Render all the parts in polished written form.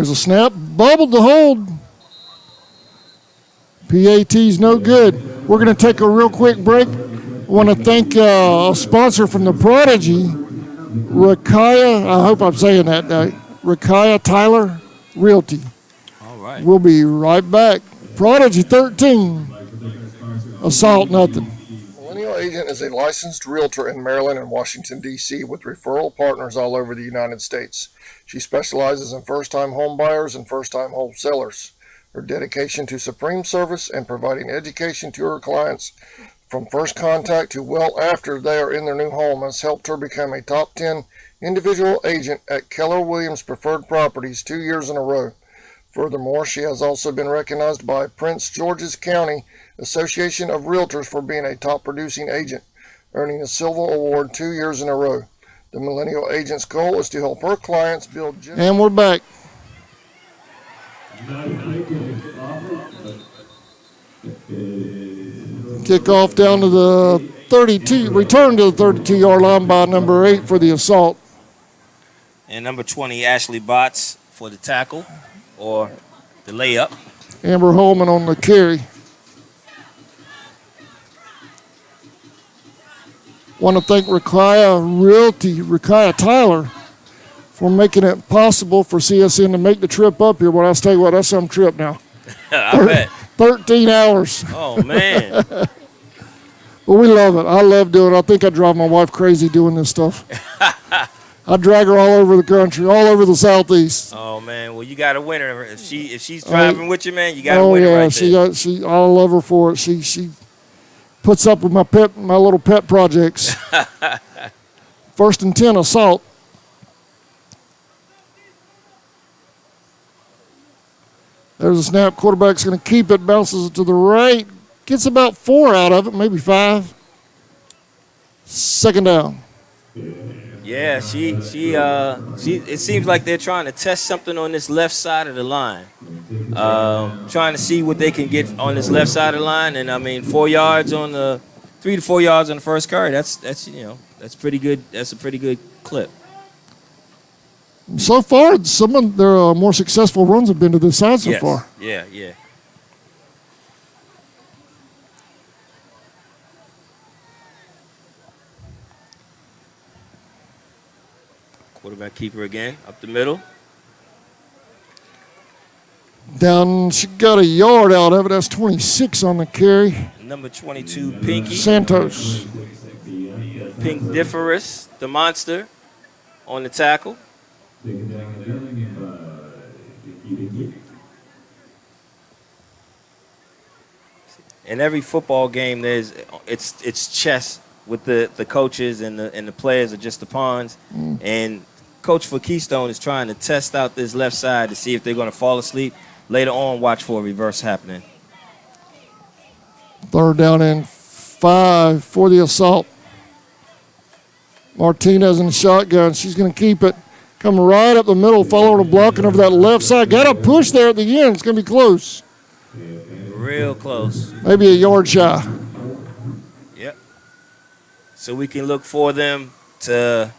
There's a snap. Bubbled the hold. PAT's no good. We're going to take a real quick break. I want to thank a sponsor from the Prodigy, Rakaya. I hope I'm saying that. Rakaya Tyler Realty. All right. We'll be right back. Prodigy 13. Assault nothing. Millennial Agent is a licensed realtor in Maryland and Washington, D.C. with referral partners all over the United States. She specializes in first-time home buyers and first-time home sellers. Her dedication to supreme service and providing education to her clients from first contact to well after they are in their new home has helped her become a top 10 individual agent at Keller Williams Preferred Properties 2 years in a row. Furthermore, she has also been recognized by Prince George's County Association of Realtors for being a top producing agent, earning a Silver Award 2 years in a row. The Millennial Agent's goal is to help her clients build... And we're back. Kickoff down to the 32, return to the 32-yard line by number 8 for the assault. And number 20, Ashley Botts for the tackle or the layup. Amber Holman on the carry. Want to thank Rakaya Tyler for making it possible for CSN to make the trip up here. But I'll tell you what, that's some trip now. I bet. 13 hours. Oh, man. But we love it. I love doing it. I think I drive my wife crazy doing this stuff. I drag her all over the country, all over the Southeast. Oh, man. Well, you got to win her. If she's driving with you, man, you got to win her right there. I love her for it. She puts up with my little pet projects. 1st and 10, assault. There's a snap. Quarterback's going to keep it. Bounces it to the right. Gets about 4 out of it, maybe 5. 2nd down. Yeah, she. It seems like they're trying to test something on this left side of the line. Trying to see what they can get on this left side of the line, and I mean 4 yards on the 3 to 4 yards on the first carry. That's pretty good. That's a pretty good clip. So far, some of their more successful runs have been to this side so far. Yeah. Quarterback keeper again, up the middle. Down, she got a yard out of it. That's 26 on the carry. Number 22, Pinky. Santos. Pink Differus, the monster, on the tackle. In every football game, it's chess with the coaches and the players are just the pawns. And coach for Keystone is trying to test out this left side to see if they're going to fall asleep. Later on, watch for a reverse happening. 3rd down and 5 for the assault. Martinez in the shotgun. She's going to keep it. Come right up the middle, following the block and over that left side. Got a push there at the end. It's going to be close. Real close. Maybe a yard shy. Yep. So we can look for them to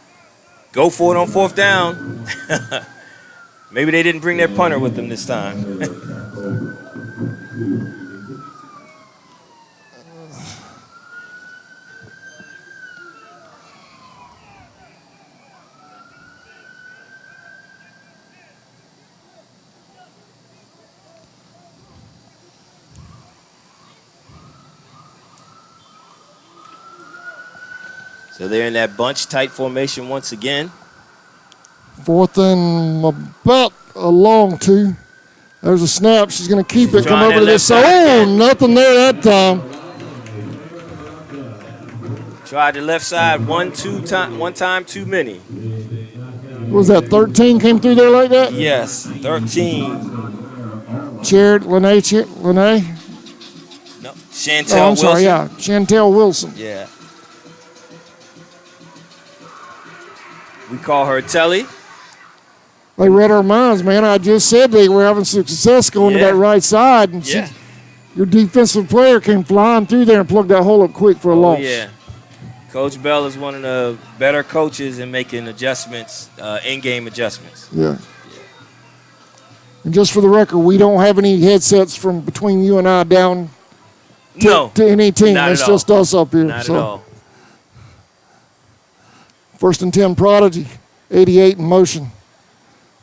go for it on 4th down. Maybe they didn't bring their punter with them this time. So they're in that bunch tight formation once again. 4th and about a long 2. There's a snap. She's going to keep it. Come over to this side. Oh, nothing there that time. Tried the left side one time too many. What was that, 13 came through there like that? Yes, 13. Lene? No, Chantel I'm sorry, yeah. Chantel Wilson. Yeah. We call her Telly. They read our minds, man. I just said they were having success going to that right side. And your defensive player came flying through there and plugged that hole up quick for a loss. Yeah. Coach Bell is one of the better coaches in making adjustments, in-game adjustments. Yeah. And just for the record, we don't have any headsets from between you and I down to any team. Not It's at all. just us up here. Not at all. First and 10, Prodigy, 88 in motion.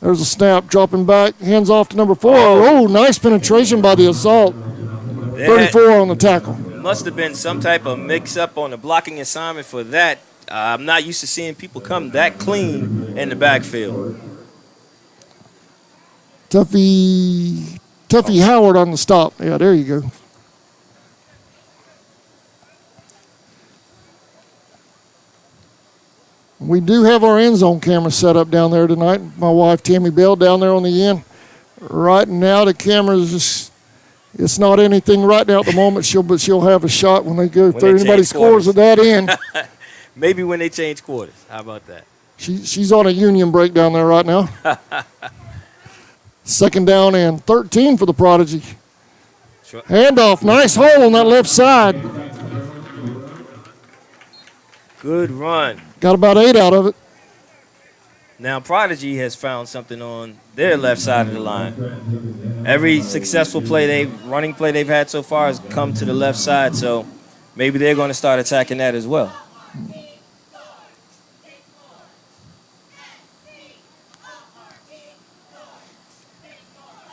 There's a snap, dropping back, hands off to number 4. Oh, nice penetration by the assault. 34 on the tackle. Must have been some type of mix-up on the blocking assignment for that. I'm not used to seeing people come that clean in the backfield. Tuffy Howard on the stop. Yeah, there you go. We do have our end zone camera set up down there tonight. My wife, Tammy Bell, down there on the end. Right now, the camera's just, it's not anything right now at the moment, but she'll have a shot when they go through. Anybody scores at that end. Maybe when they change quarters. How about that? She's on a union break down there right now. Second down and 13 for the Prodigy. Sure. Handoff, nice hole on that left side. Good run. Got about 8 out of it. Now, Prodigy has found something on their left side of the line. Every successful running play they've had so far has come to the left side, so maybe they're going to start attacking that as well.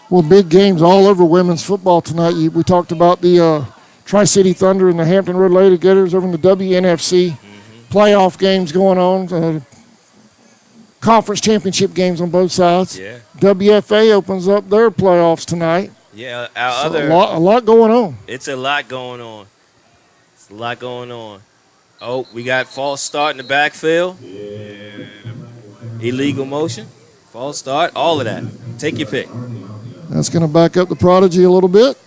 Well, big games all over women's football tonight. We talked about the Tri-City Thunder and the Hampton Road Lady Gators over in the WNFC. Playoff games going on. Conference championship games on both sides. Yeah. WFA opens up their playoffs tonight. Yeah, a lot going on. It's a lot going on. It's a lot going on. Oh, we got false start in the backfield. Yeah. Illegal motion. False start. All of that. Take your pick. That's going to back up the Prodigy a little bit.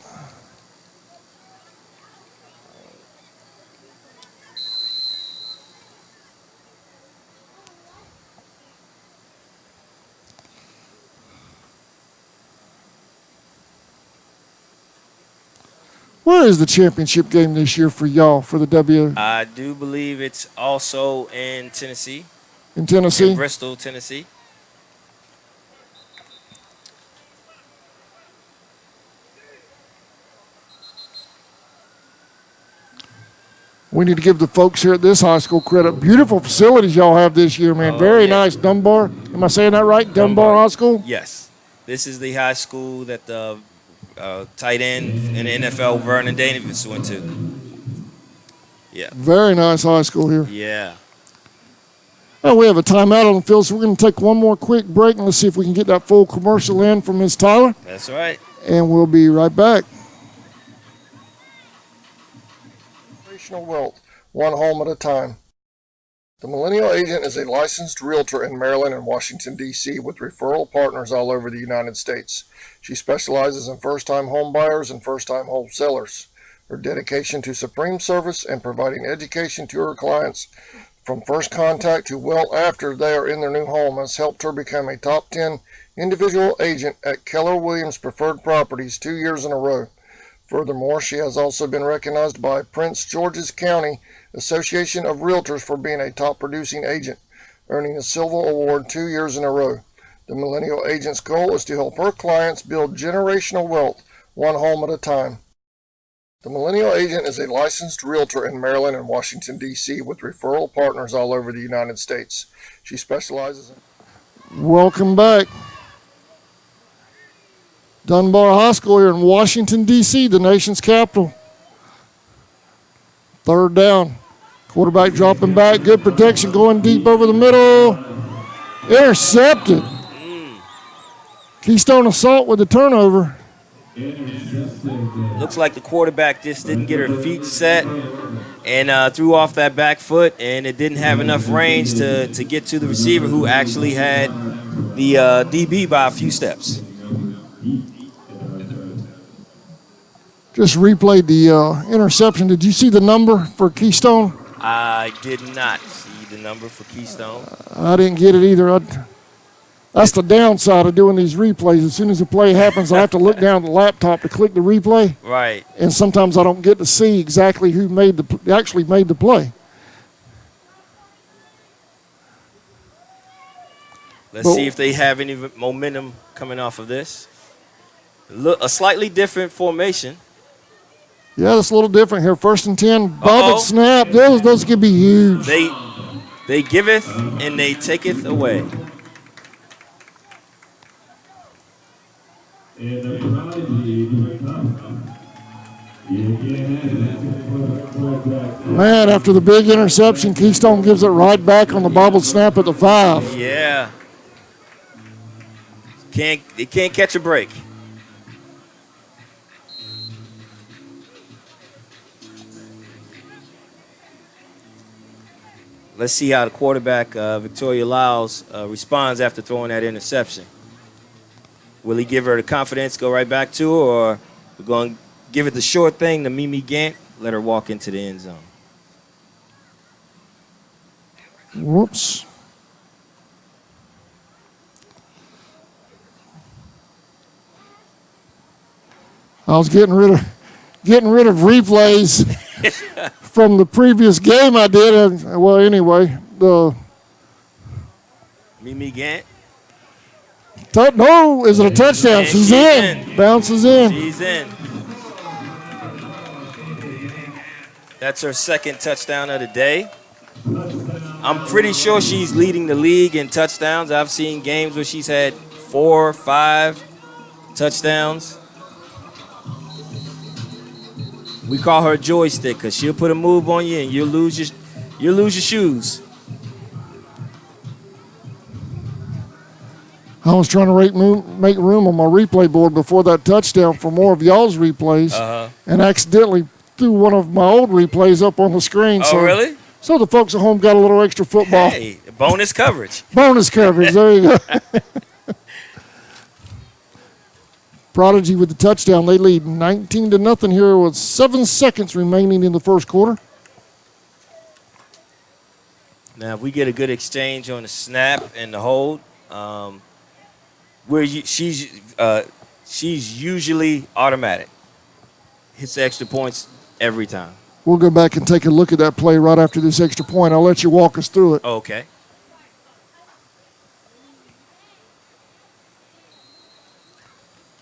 Where is the championship game this year for y'all, for the W? I do believe it's also in Tennessee. In Tennessee? In Bristol, Tennessee. We need to give the folks here at this high school credit. Beautiful facilities y'all have this year, man. Very nice. Dunbar. Am I saying that right? Dunbar High School? Yes. This is the high school that the tight end in the NFL, Vernon Davis, went to. Yeah. Very nice high school here. Yeah. Well, we have a timeout on the field, so we're going to take one more quick break, and let's see if we can get that full commercial in from Ms. Tyler. That's right. And we'll be right back. Wealth, one home at a time. The Millennial Agent is a licensed realtor in Maryland and Washington, D.C. with referral partners all over the United States. She specializes in first-time home buyers and first-time home sellers. Her dedication to supreme service and providing education to her clients from first contact to well after they are in their new home has helped her become a top 10 individual agent at Keller Williams Preferred Properties 2 years in a row. Furthermore, she has also been recognized by Prince George's County Association of Realtors for being a top producing agent, earning a Silver Award 2 years in a row. The Millennial Agent's goal is to help her clients build generational wealth, one home at a time. The Millennial Agent is a licensed realtor in Maryland and Washington, D.C. with referral partners all over the United States. She specializes in... Welcome back. Dunbar High School here in Washington, D.C., the nation's capital. Third down. Quarterback dropping back. Good protection going deep over the middle. Intercepted. Keystone Assault with the turnover. Looks like the quarterback just didn't get her feet set and threw off that back foot, and it didn't have enough range to get to the receiver, who actually had the DB by a few steps. Just replayed the interception. Did you see the number for Keystone? I did not see the number for Keystone. I didn't get it either. That's the downside of doing these replays. As soon as the play happens, I have to look down at the laptop to click the replay. Right. And sometimes I don't get to see exactly who actually made the play. Let's see if they have any momentum coming off of this. A slightly different formation. Yeah, it's a little different here. 1st and 10, bobbled Uh-oh. snap. Those could be huge. They giveth and they taketh away. Man, after the big interception, Keystone gives it right back on the bobbled snap at the 5. Yeah. They can't catch a break. Let's see how the quarterback, Victoria Lyles, responds after throwing that interception. Will he give her the confidence, go right back to her, or we're going to give it the short thing to Mimi Gant, let her walk into the end zone? Whoops. I was getting rid of replays from the previous game I did. And, well, anyway, the Mimi Gant. No, is it a touchdown? And She's she's in. Bounces in. She's in. That's her second touchdown of the day. I'm pretty sure she's leading the league in touchdowns. I've seen games where she's had 4 or 5 touchdowns. We call her joystick because she'll put a move on you and you'll lose your shoes. I was trying to make room on my replay board before that touchdown for more of y'all's replays, and accidentally threw one of my old replays up on the screen. Oh, really? So the folks at home got a little extra football. Hey, bonus coverage. Bonus coverage. There you go. Prodigy with the touchdown. They lead 19-0 here with 7 seconds remaining in the first quarter. Now, if we get a good exchange on the snap and the hold, she's usually automatic. Hits the extra points every time. We'll go back and take a look at that play right after this extra point. I'll let you walk us through it. Okay.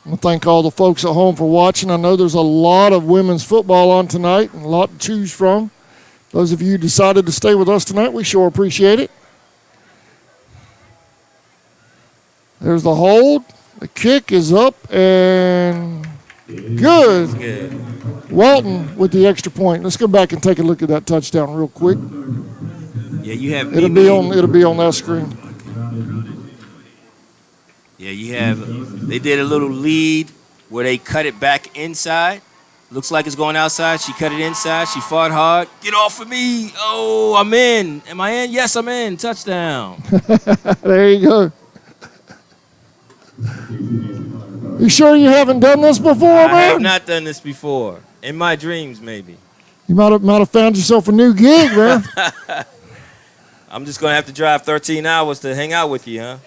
I want to thank all the folks at home for watching. I know there's a lot of women's football on tonight and a lot to choose from. Those of you who decided to stay with us tonight, we sure appreciate it. There's the hold. The kick is up and good. Good. Walton with the extra point. Let's go back and take a look at that touchdown real quick. Yeah, you have. It'll be on that screen. Yeah, you have. They did a little lead where they cut it back inside. Looks like it's going outside. She cut it inside. She fought hard. Get off of me. Oh, I'm in. Am I in? Yes, I'm in. Touchdown. There you go. You sure you haven't done this before, man? I have not done this before. In my dreams, maybe. You might have found yourself a new gig, man. I'm just going to have to drive 13 hours to hang out with you, huh?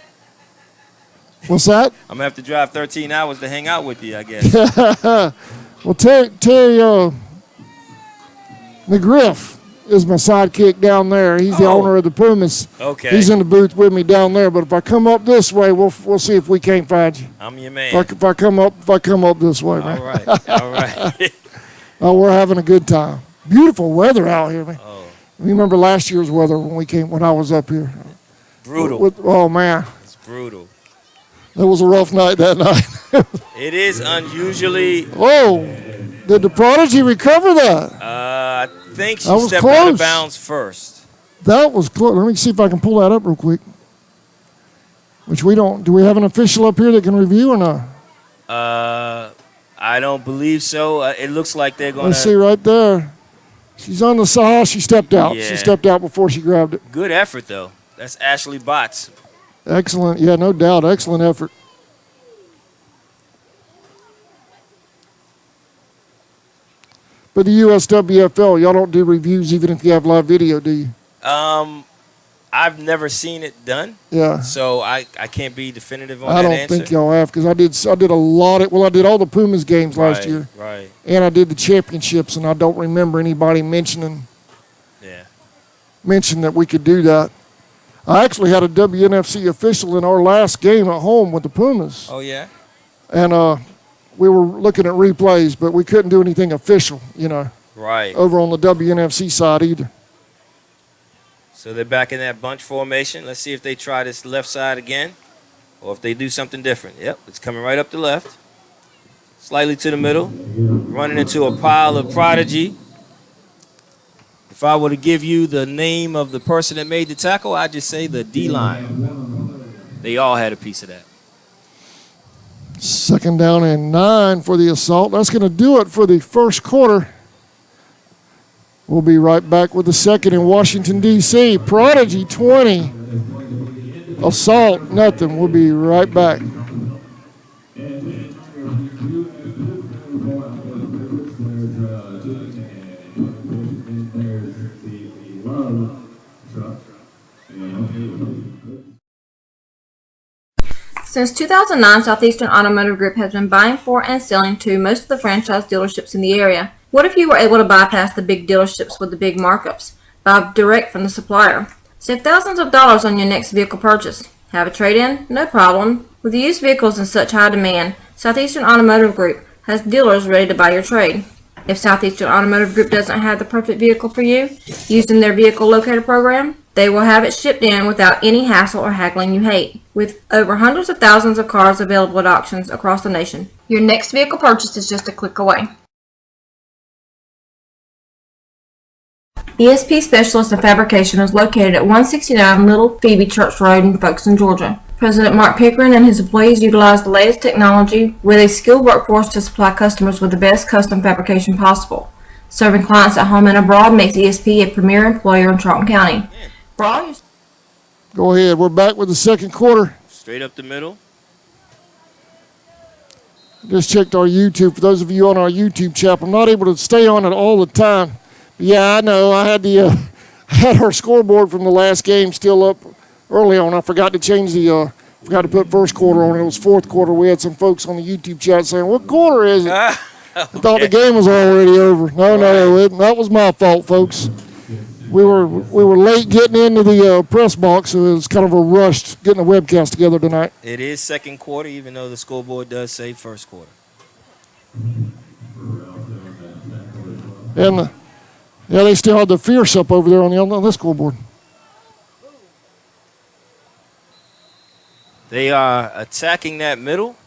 What's that? I'm going to have to drive 13 hours to hang out with you, I guess. Well, Terry McGriff is my sidekick down there. He's the owner of the Pumas. Okay. He's in the booth with me down there. But if I come up this way, we'll see if we can't find you. I'm your man. If I come up this way, man. All right. All right. Oh, we're having a good time. Beautiful weather out here, man. Oh. You remember last year's weather when I was up here? Brutal. Oh man. It's brutal. It was a rough night that night. It is unusually. Oh, did the Prodigy recover that? I think she was stepped close. out of bounds first. That was close. Let me see if I can pull that up real quick. Which we don't. Do we have an official up here that can review or not? I don't believe so. It looks like they're going to. Let's see right there. She's on the side. She stepped out. Yeah. She stepped out before she grabbed it. Good effort, though. That's Ashley Botts. Excellent. Yeah, no doubt. Excellent effort. But the USWFL, y'all don't do reviews even if you have live video, do you? I've never seen it done. Yeah. So I can't be definitive on I that don't answer. think y'all have because I did a lot of, I did all the Pumas games last year. Right. And I did the championships, and I don't remember anybody mentioning that we could do that. I actually had a WNFC official in our last game at home with the Pumas. Oh, yeah? And we were looking at replays, but we couldn't do anything official, Right. over on the WNFC side either. So they're back in that bunch formation. Let's see if they try this left side again or if they do something different. Yep, it's coming right up the left. Slightly to the middle. Running into a pile of Prodigy. If I were to give you the name of the person that made the tackle, I'd just say the D-line. They all had a piece of that. 2nd down and 9 for the Assault. That's going to do it for the first quarter. We'll be right back with the second in Washington, D.C. Prodigy 20. Assault nothing. We'll be right back. Since 2009, Southeastern Automotive Group has been buying for and selling to most of the franchise dealerships in the area. What if you were able to bypass the big dealerships with the big markups? Buy direct from the supplier. Save thousands of dollars on your next vehicle purchase. Have a trade-in? No problem. With used vehicles in such high demand, Southeastern Automotive Group has dealers ready to buy your trade. If Southeastern Automotive Group doesn't have the perfect vehicle for you, using their vehicle locator program, they will have it shipped in without any hassle or haggling you hate. With over hundreds of thousands of cars available at auctions across the nation, your next vehicle purchase is just a click away. ESP Specialist in Fabrication is located at 169 Little Phoebe Church Road in Folkestone, Georgia. President Mark Pickering and his employees utilize the latest technology with a skilled workforce to supply customers with the best custom fabrication possible. Serving clients at home and abroad makes ESP a premier employer in Charlton County. For all your Go ahead. We're back with the second quarter. Straight up the middle. Just checked our YouTube. For those of you on our YouTube channel, I'm not able to stay on it all the time. Yeah, I know. I had had our scoreboard from the last game still up early on. I forgot to change forgot to put first quarter on. It was fourth quarter. We had some folks on the YouTube chat saying, "What quarter is it?" Okay. I thought the game was already over. No, that was my fault, folks. We were late getting into the press box, so it was kind of a rush getting the webcast together tonight. It is second quarter, even though the scoreboard does say first quarter. And they still have the Fierce up over there on the scoreboard. They are attacking that middle.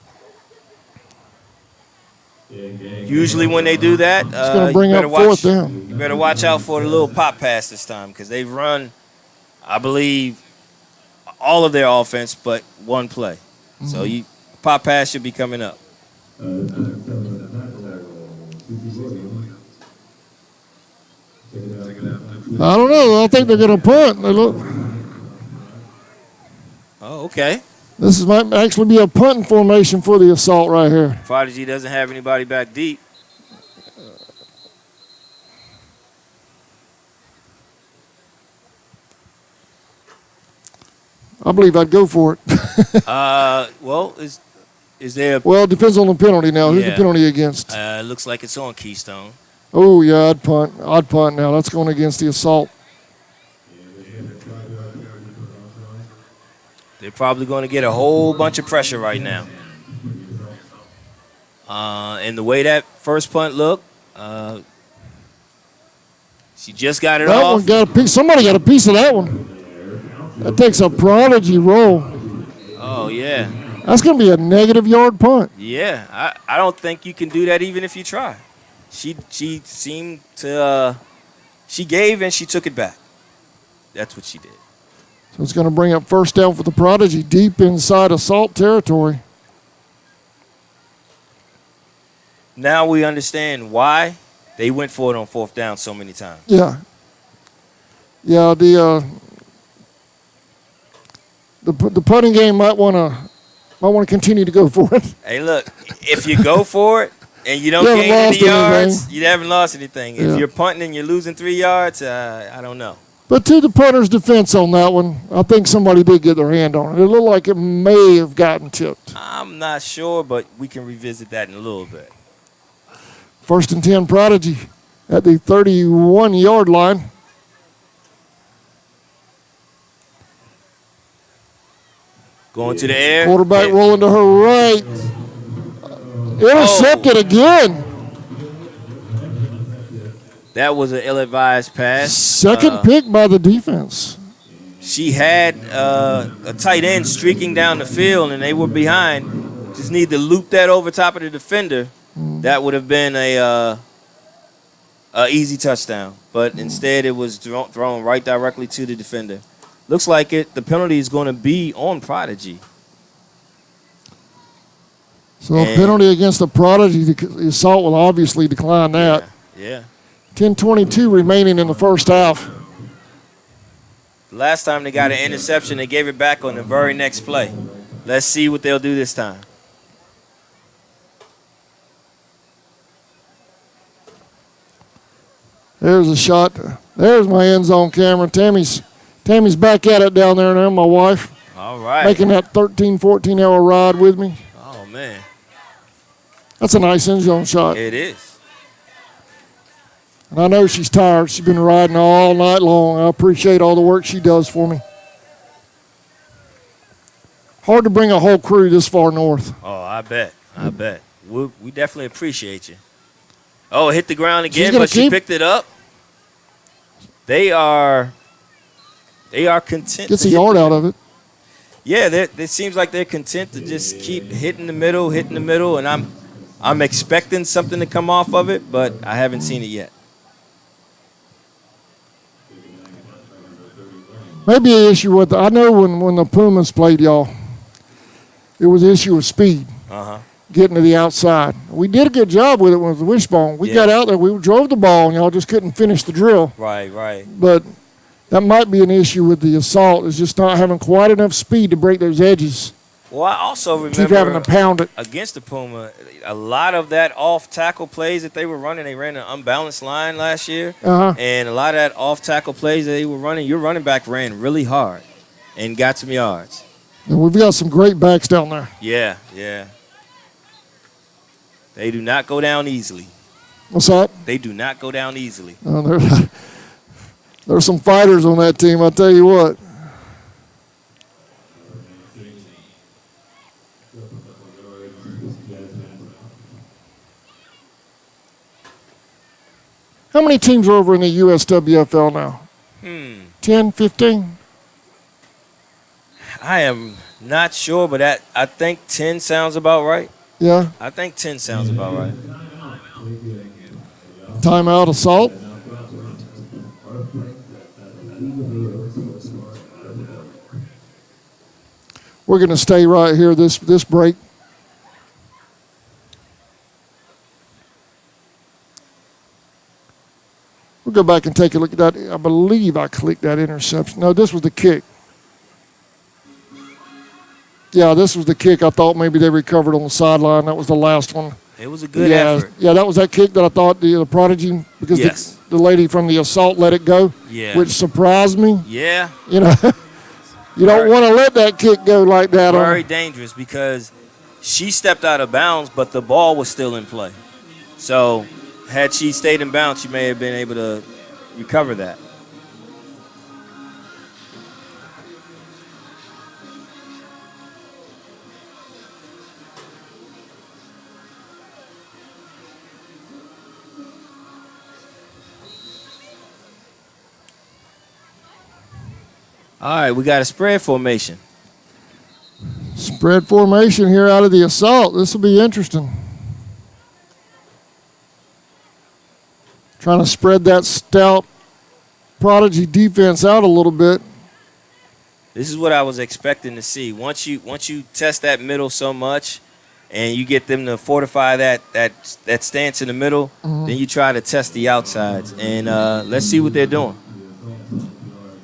Usually when they do that, It's going to bring up fourth down. You better watch out for the little pop pass this time because they've run, I believe, all of their offense but one play. Mm-hmm. So pop pass should be coming up. I don't know. I think they're going to punt. They look. Oh, okay. This might actually be a punting formation for the Assault right here. Prodigy doesn't have anybody back deep. I believe I'd go for it. Well, is there? Well, it depends on the penalty now. Who's the penalty against? Looks like it's on Keystone. Oh yeah, I'd punt now. That's going against the Assault. They're probably going to get a whole bunch of pressure right now. And the way that first punt looked, she just got it off. One got a piece. Somebody got a piece of that one. That takes a Prodigy roll. Oh, yeah. That's going to be a negative yard punt. Yeah, I don't think you can do that even if you try. She seemed to she gave and she took it back. That's what she did. So it's going to bring up first down for the Prodigy deep inside Assault territory. Now we understand why they went for it on fourth down so many times. Yeah. Yeah, the punting game might want to continue to go for it. Hey, look, if you go for it and you don't gain any yards, you haven't lost anything. If you're punting and you're losing 3 yards, I don't know. But to the punter's defense on that one, I think somebody did get their hand on it. It looked like it may have gotten tipped. I'm not sure, but we can revisit that in a little bit. 1st and 10 Prodigy at the 31-yard line. Going to the air. Quarterback rolling to her right. Intercepted again. That was an ill-advised pass. Second pick by the defense. She had a tight end streaking down the field, and they were behind. Just need to loop that over top of the defender. That would have been a easy touchdown. But instead, it was thrown right directly to the defender. Looks like the penalty is going to be on Prodigy. So a penalty against the Prodigy. The assault will obviously decline that. Yeah. 10:22 remaining in the first half. Last time they got an interception, they gave it back on the very next play. Let's see what they'll do this time. There's a shot. There's my end zone camera. Tammy's back at it down there now, my wife. All right. Making that 13, 14-hour ride with me. Oh, man. That's a nice end zone shot. It is. And I know she's tired. She's been riding all night long. I appreciate all the work she does for me. Hard to bring a whole crew this far north. Oh, I bet. We definitely appreciate you. Oh, it hit the ground again, but she picked it up. They are content. Gets a yard out of it. Yeah, it seems like they're content to just keep hitting the middle, and I'm expecting something to come off of it, but I haven't seen it yet. Maybe an issue with I know when the Pumas played y'all, it was an issue of speed. Getting to the outside. We did a good job with it with the wishbone. We got out there, we drove the ball, and y'all just couldn't finish the drill. Right. But that might be an issue with the assault, is just not having quite enough speed to break those edges. Well, I also remember keep having to pound it. Against the Puma, a lot of that off-tackle plays that they were running, they ran an unbalanced line last year, and a lot of that off-tackle plays that they were running, your running back ran really hard and got some yards. And we've got some great backs down there. Yeah. They do not go down easily. What's that? They do not go down easily. There's some fighters on that team, I'll tell you what. How many teams are over in the USWFL now? 10, 15? I am not sure, but I think 10 sounds about right. Yeah? I think 10 sounds about right. Timeout assault. We're going to stay right here this break. We'll go back and take a look at that. I believe I clicked that interception. No, this was the kick. Yeah, this was the kick. I thought maybe they recovered on the sideline. That was the last one. It was a good effort. Yeah, that was that kick that I thought the Prodigy, because the lady from the assault let it go, which surprised me. Yeah. You know, you don't want to let that kick go like that. Very dangerous, because she stepped out of bounds, but the ball was still in play. So had she stayed in bounds, she may have been able to recover that. All right, we got a spread formation. Spread formation here out of the assault. This will be interesting. Trying to spread that stout Prodigy defense out a little bit. This is what I was expecting to see. Once you test that middle so much, and you get them to fortify that stance in the middle, then you try to test the outsides. And let's see what they're doing.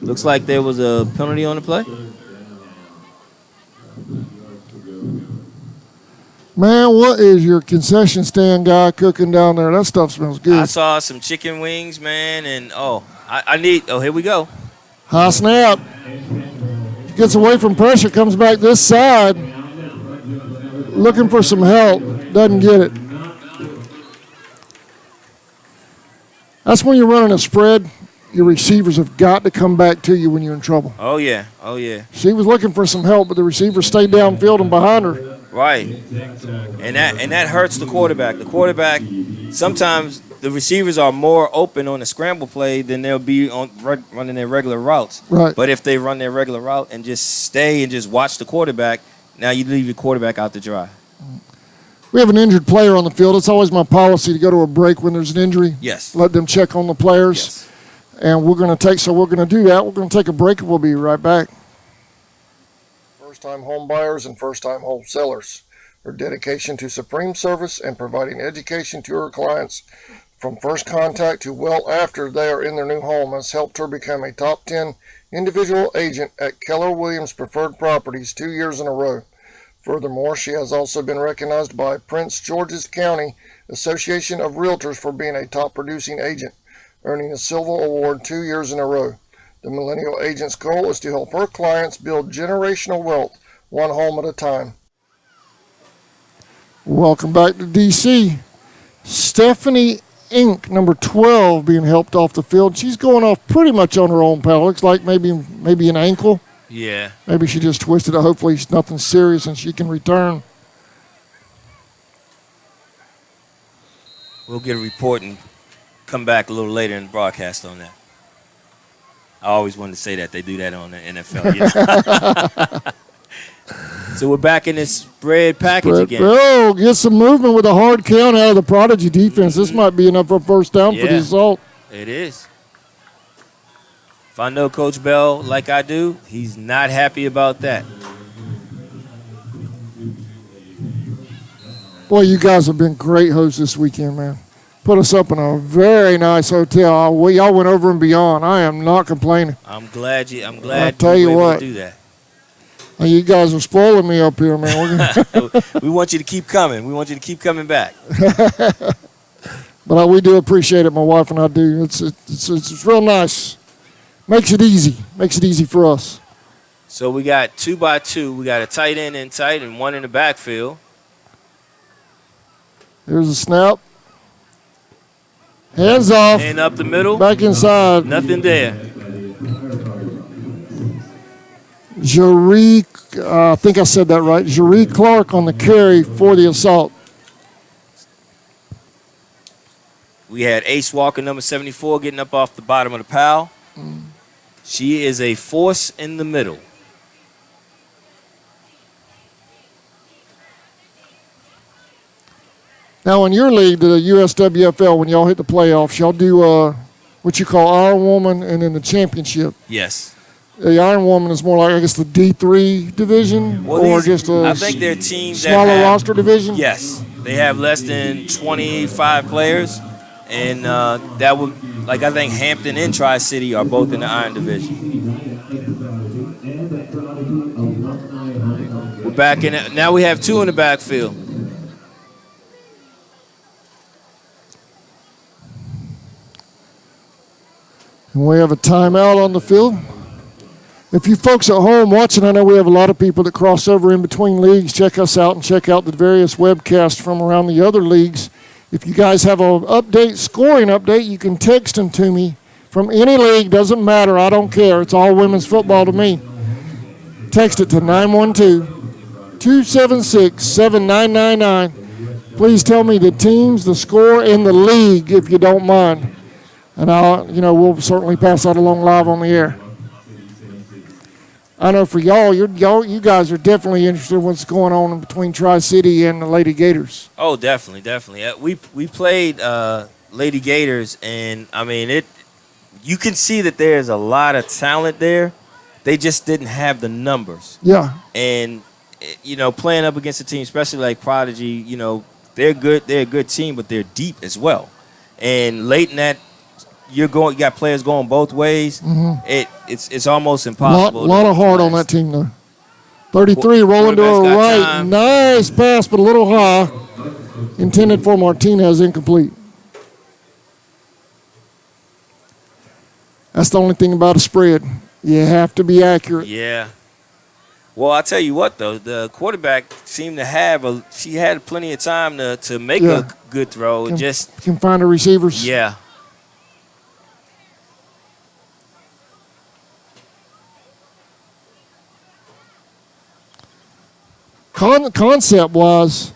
Looks like there was a penalty on the play. Man, what is your concession stand guy cooking down there? That stuff smells good. I saw some chicken wings, man, and here we go. High snap. Gets away from pressure, comes back this side. Looking for some help. Doesn't get it. That's when you're running a spread. Your receivers have got to come back to you when you're in trouble. Oh, yeah. She was looking for some help, but the receiver stayed downfield and behind her. Right. And that hurts the quarterback. The quarterback, sometimes the receivers are more open on the scramble play than they'll be on running their regular routes. Right. But if they run their regular route and just stay and just watch the quarterback, now you leave your quarterback out to dry. We have an injured player on the field. It's always my policy to go to a break when there's an injury. Yes. Let them check on the players. Yes. And we're going to do that. We're going to take a break and we'll be right back. First-time home buyers and first-time wholesalers. Her dedication to supreme service and providing education to her clients from first contact to well after they are in their new home has helped her become a top 10 individual agent at Keller Williams Preferred Properties 2 years in a row. Furthermore, she has also been recognized by Prince George's County Association of Realtors for being a top producing agent, earning a Silver Award 2 years in a row. The Millennial Agent's goal is to help her clients build generational wealth, one home at a time. Welcome back to DC. Stephanie Inc., number 12, being helped off the field. She's going off pretty much on her own, pal. Looks like maybe an ankle. Yeah. Maybe she just twisted it. Hopefully it's nothing serious and she can return. We'll get a report and come back a little later in the broadcast on that. I always wanted to say that. They do that on the NFL. Yeah. So we're back in this spread package again. Oh, get some movement with a hard count out of the Prodigy defense. This might be enough for a first down for the Assault. It is. If I know Coach Bell like I do, he's not happy about that. Boy, you guys have been great hosts this weekend, man. Put us up in a very nice hotel. Y'all went over and beyond. I am not complaining. I'm glad you I'll were tell you able what. to do that. You guys are spoiling me up here, man. We want you to keep coming. We want you to keep coming back. But we do appreciate it, my wife and I do. It's real nice. Makes it easy. Makes it easy for us. So we got 2x2. We got a tight end in tight and one in the backfield. Here's a snap. Hands off. And up the middle. Back inside. Nothing there. Jaree, I think I said that right. Jaree Clark on the carry for the Assault. We had Ace Walker, number 74, getting up off the bottom of the pile. She is a force in the middle. Now, in your league, the USWFL, when y'all hit the playoffs, y'all do what you call Iron Woman and then the championship. Yes. The Iron Woman is more like, I guess, the D3 division just a I think they're teams smaller that have, roster division. Yes. They have less than 25 players. And that would, like, I think Hampton and Tri-City are both in the Iron division. We're back in it. Now we have two in the backfield. And we have a timeout on the field. If you folks at home watching, I know we have a lot of people that cross over in between leagues. Check us out and check out the various webcasts from around the other leagues. If you guys have an scoring update, you can text them to me from any league. Doesn't matter. I don't care. It's all women's football to me. Text it to 912-276-7999. Please tell me the teams, the score, and the league if you don't mind. And we'll certainly pass that along live on the air. I know for y'all, you guys are definitely interested in what's going on between Tri-City and the Lady Gators. Oh, definitely. We played Lady Gators, and I mean you can see that there's a lot of talent there. They just didn't have the numbers. Yeah. And playing up against a team, especially like Prodigy, they're good. They're a good team, but they're deep as well. And late in that, you got players going both ways. Mm-hmm. It's almost impossible. A lot of heart on that team, though. 33 rolling to her right. Time. Nice pass, but a little high. Intended for Martinez, incomplete. That's the only thing about a spread. You have to be accurate. Yeah. Well, I'll tell you what, though. The quarterback seemed to she had plenty of time to make a good throw. Can find the receivers. Yeah. concept-wise,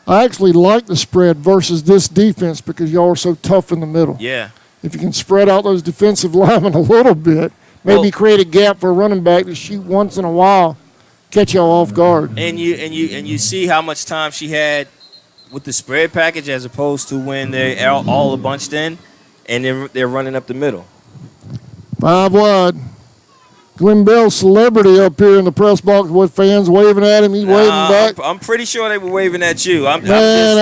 I actually like the spread versus this defense because y'all are so tough in the middle. Yeah. If you can spread out those defensive linemen a little bit, maybe create a gap for a running back to shoot once in a while, catch y'all off guard. And you see how much time she had with the spread package as opposed to when they're all bunched in and they're running up the middle. 5 wide. Glenn Bell, celebrity up here in the press box with fans waving at him. He's waving back. I'm pretty sure they were waving at you. I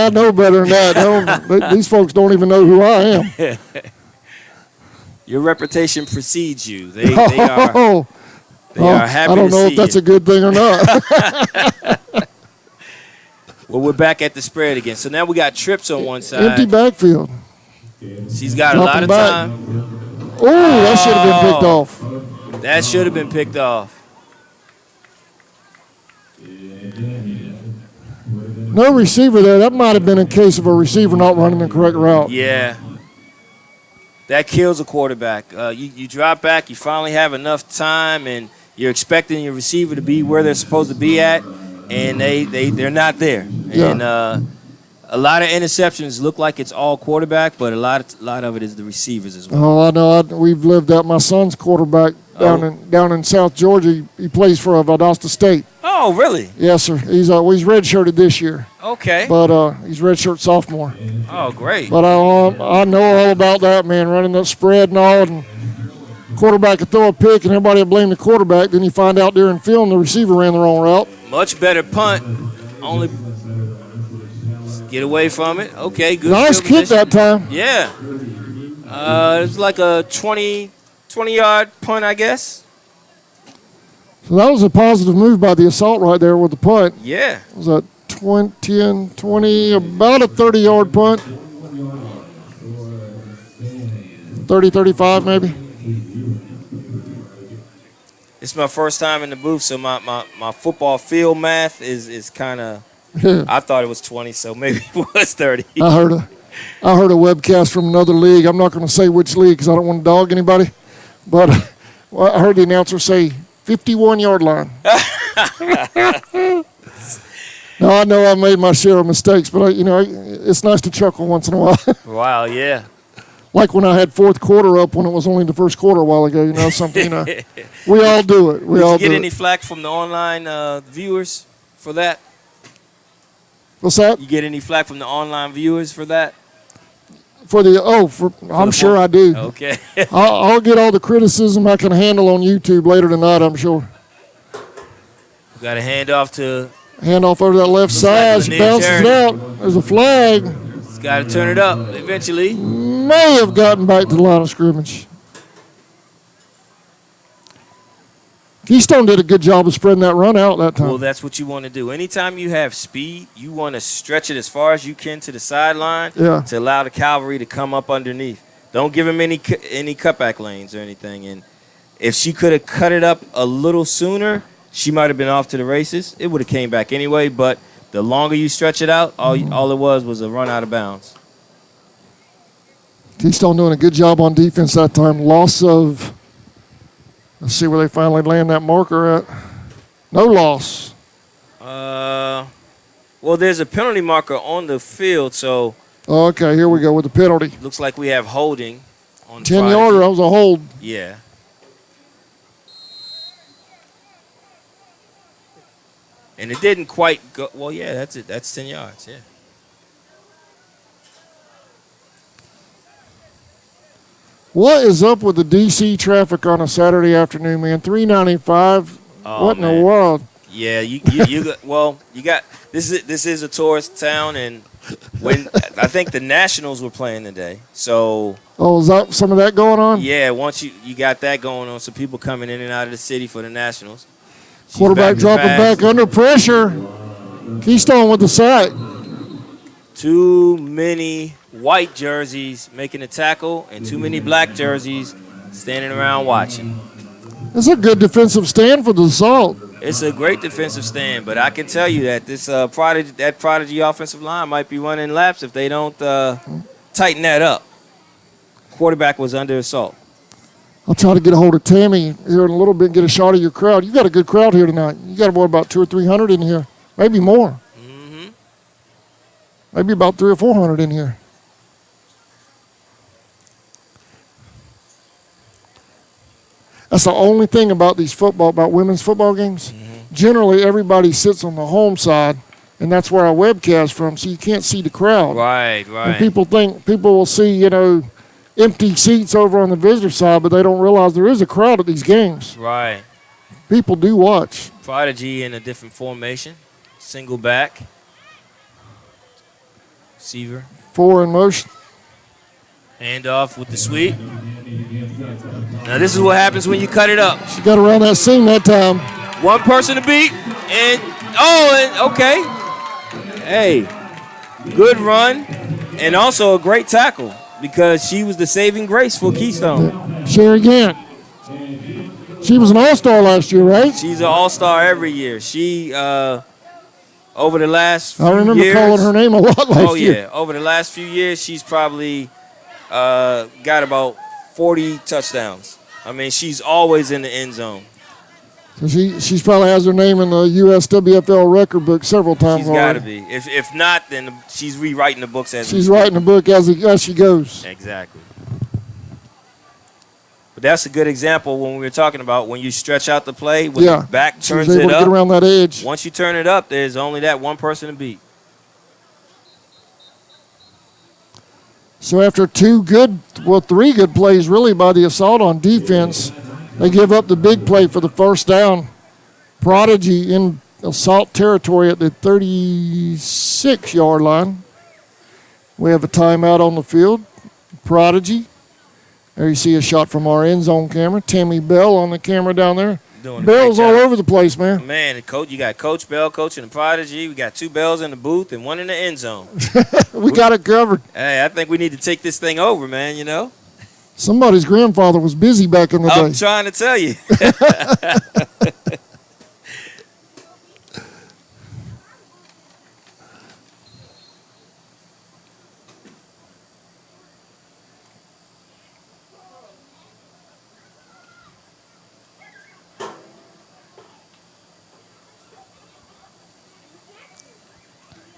know better than that. These folks don't even know who I am. Your reputation precedes you. They are happy I don't know if that's a good thing or not. Well, we're back at the spread again. So now we got trips on one side. Empty backfield. She's got a lot of time. Oh, that should have been picked off. That should have been picked off. No receiver there. That might have been a case of a receiver not running the correct route. Yeah. That kills a quarterback. You drop back, you finally have enough time, and you're expecting your receiver to be where they're supposed to be at, and they're not there. Yeah. And a lot of interceptions look like it's all quarterback, but a lot of it is the receivers as well. Oh, I know. We've lived that. My son's quarterback down in South Georgia. He plays for Valdosta State. Oh, really? Yes, sir. He's redshirted this year. Okay. But he's redshirt sophomore. Oh, great. But I know all about that, man, running that spread and all. And quarterback could throw a pick, and everybody would blame the quarterback. Then you find out during film the receiver ran the wrong route. Much better punt. Only get away from it. Okay, good. Nice kick that time. Yeah. It was like a 20-yard punt, I guess. So that was a positive move by the assault right there with the punt. Yeah. It was a 20, about a 30-yard punt. 30, 35 maybe. It's my first time in the booth, so my football field math is kind of, I thought it was 20, so maybe it was 30. I heard a webcast from another league. I'm not going to say which league because I don't want to dog anybody. But I heard the announcer say 51-yard line. Now, I know I made my share of mistakes, but, it's nice to chuckle once in a while. Wow, yeah. Like when I had fourth quarter up when it was only the first quarter a while ago, something, We all do it. Did you get any flack from the online viewers for that? What's that? You get any flack from the online viewers for that? I'm sure I do. Okay. I'll get all the criticism I can handle on YouTube later tonight, I'm sure. Got a handoff over that left side. Like she bounces it out. There's a flag. He's got to turn it up eventually. May have gotten back to the line of scrimmage. Keystone did a good job of spreading that run out that time. Well, that's what you want to do. Anytime you have speed, you want to stretch it as far as you can to the sideline to allow the cavalry to come up underneath. Don't give them any cutback lanes or anything. And if she could have cut it up a little sooner, she might have been off to the races. It would have came back anyway, but the longer you stretch it out, all it was a run out of bounds. Keystone doing a good job on defense that time. Loss of, let's see where they finally land that marker at. No loss. Well, there's a penalty marker on the field, so. Okay, here we go with the penalty. Looks like we have holding on 10-yarder, that was a hold. Yeah. And it didn't quite go. Well, yeah, that's it. That's 10 yards, yeah. What is up with the D.C. traffic on a Saturday afternoon, man? 395. What in the world? Yeah, you got this is a tourist town, and when I think the Nationals were playing today, so. Oh, is that some of that going on? Yeah, once you got that going on, so people coming in and out of the city for the Nationals. Quarterback dropping back under pressure. Keystone with the sack. Too many white jerseys making a tackle and too many black jerseys standing around watching. It's a good defensive stand for the Assault. It's a great defensive stand, but I can tell you that this Prodigy offensive line might be running laps if they don't tighten that up. Quarterback was under assault. I'll try to get a hold of Tammy here in a little bit and get a shot of your crowd. You got a good crowd here tonight. You got about 200 or 300 in here. maybe more. Mm-hmm. Maybe about 300 or 400 in here. That's the only thing about about women's football games. Mm-hmm. Generally, everybody sits on the home side, and that's where I webcast from, so you can't see the crowd. Right. And people will see, empty seats over on the visitor side, but they don't realize there is a crowd at these games. Right. People do watch. Prodigy in a different formation. Single back. Receiver. 4 in motion. Hand-off with the sweep. Now this is what happens when you cut it up. She got around that seam that time. One person to beat, okay. Hey, good run, and also a great tackle because she was the saving grace for Keystone. Sherry Gant. She was an all-star last year, right? She's an all-star every year. She, over the last few years. I remember calling her name a lot last year. Over the last few years, she's probably got about 40 touchdowns. I mean, she's always in the end zone. So she's probably has her name in the USWFL record book several times. She's got to be. If not, then she's rewriting the books as she's writing the book as she goes. Exactly. But that's a good example when we were talking about when you stretch out the play, when the back turns she was able it to up. Get around that edge. Once you turn it up, there's only that one person to beat. So after 3 good plays really by the Assault on defense, they give up the big play for the first down. Prodigy in Assault territory at the 36-yard line. We have a timeout on the field. Prodigy. There you see a shot from our end zone camera. Tammy Bell on the camera down there. Bell's all over the place, man. Man, you got Coach Bell coaching the Prodigy. We got 2 Bells in the booth and 1 in the end zone. we got it covered. Hey, I think we need to take this thing over, man, Somebody's grandfather was busy back in the day. I'm trying to tell you.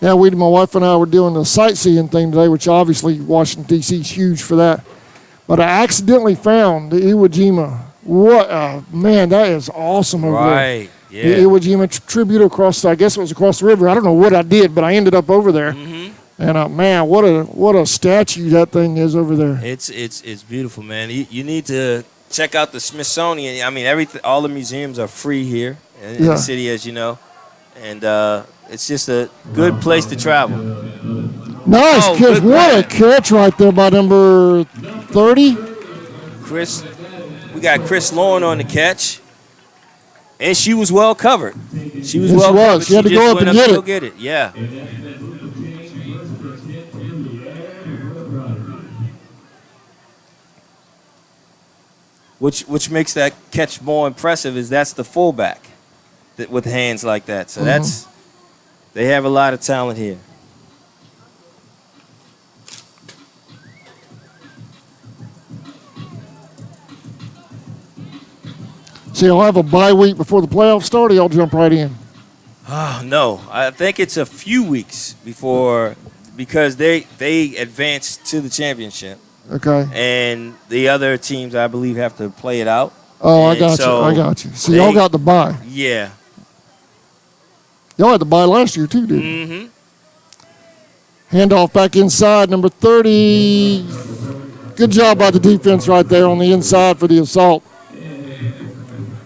Yeah, my wife and I were doing the sightseeing thing today, which obviously Washington, D.C. is huge for that. But I accidentally found the Iwo Jima. Man, that is awesome over there. Right, yeah. The Iwo Jima tribute across, I guess it was across the river. I don't know what I did, but I ended up over there. Mm-hmm. And, man, what a statue that thing is over there. It's beautiful, man. You need to check out the Smithsonian. I mean, all the museums are free here in the city, as you know. And it's just a good place to travel. Nice catch. What a catch right there by number 30. We got Chris Lauren on the catch. And she was well covered. She was well covered. She had to go up and get it. Yeah. Which makes that catch more impressive is that's the fullback with hands like that. So they have a lot of talent here. So y'all have a bye week before the playoffs start, or y'all jump right in? Oh, no. I think it's a few weeks because they advance to the championship. Okay. And the other teams, I believe, have to play it out. Oh, I got you. So y'all got the bye. Yeah. Y'all had the bye last year, too, didn't you? Mm-hmm. Handoff back inside, number 30. Good job by the defense right there on the inside for the Assault.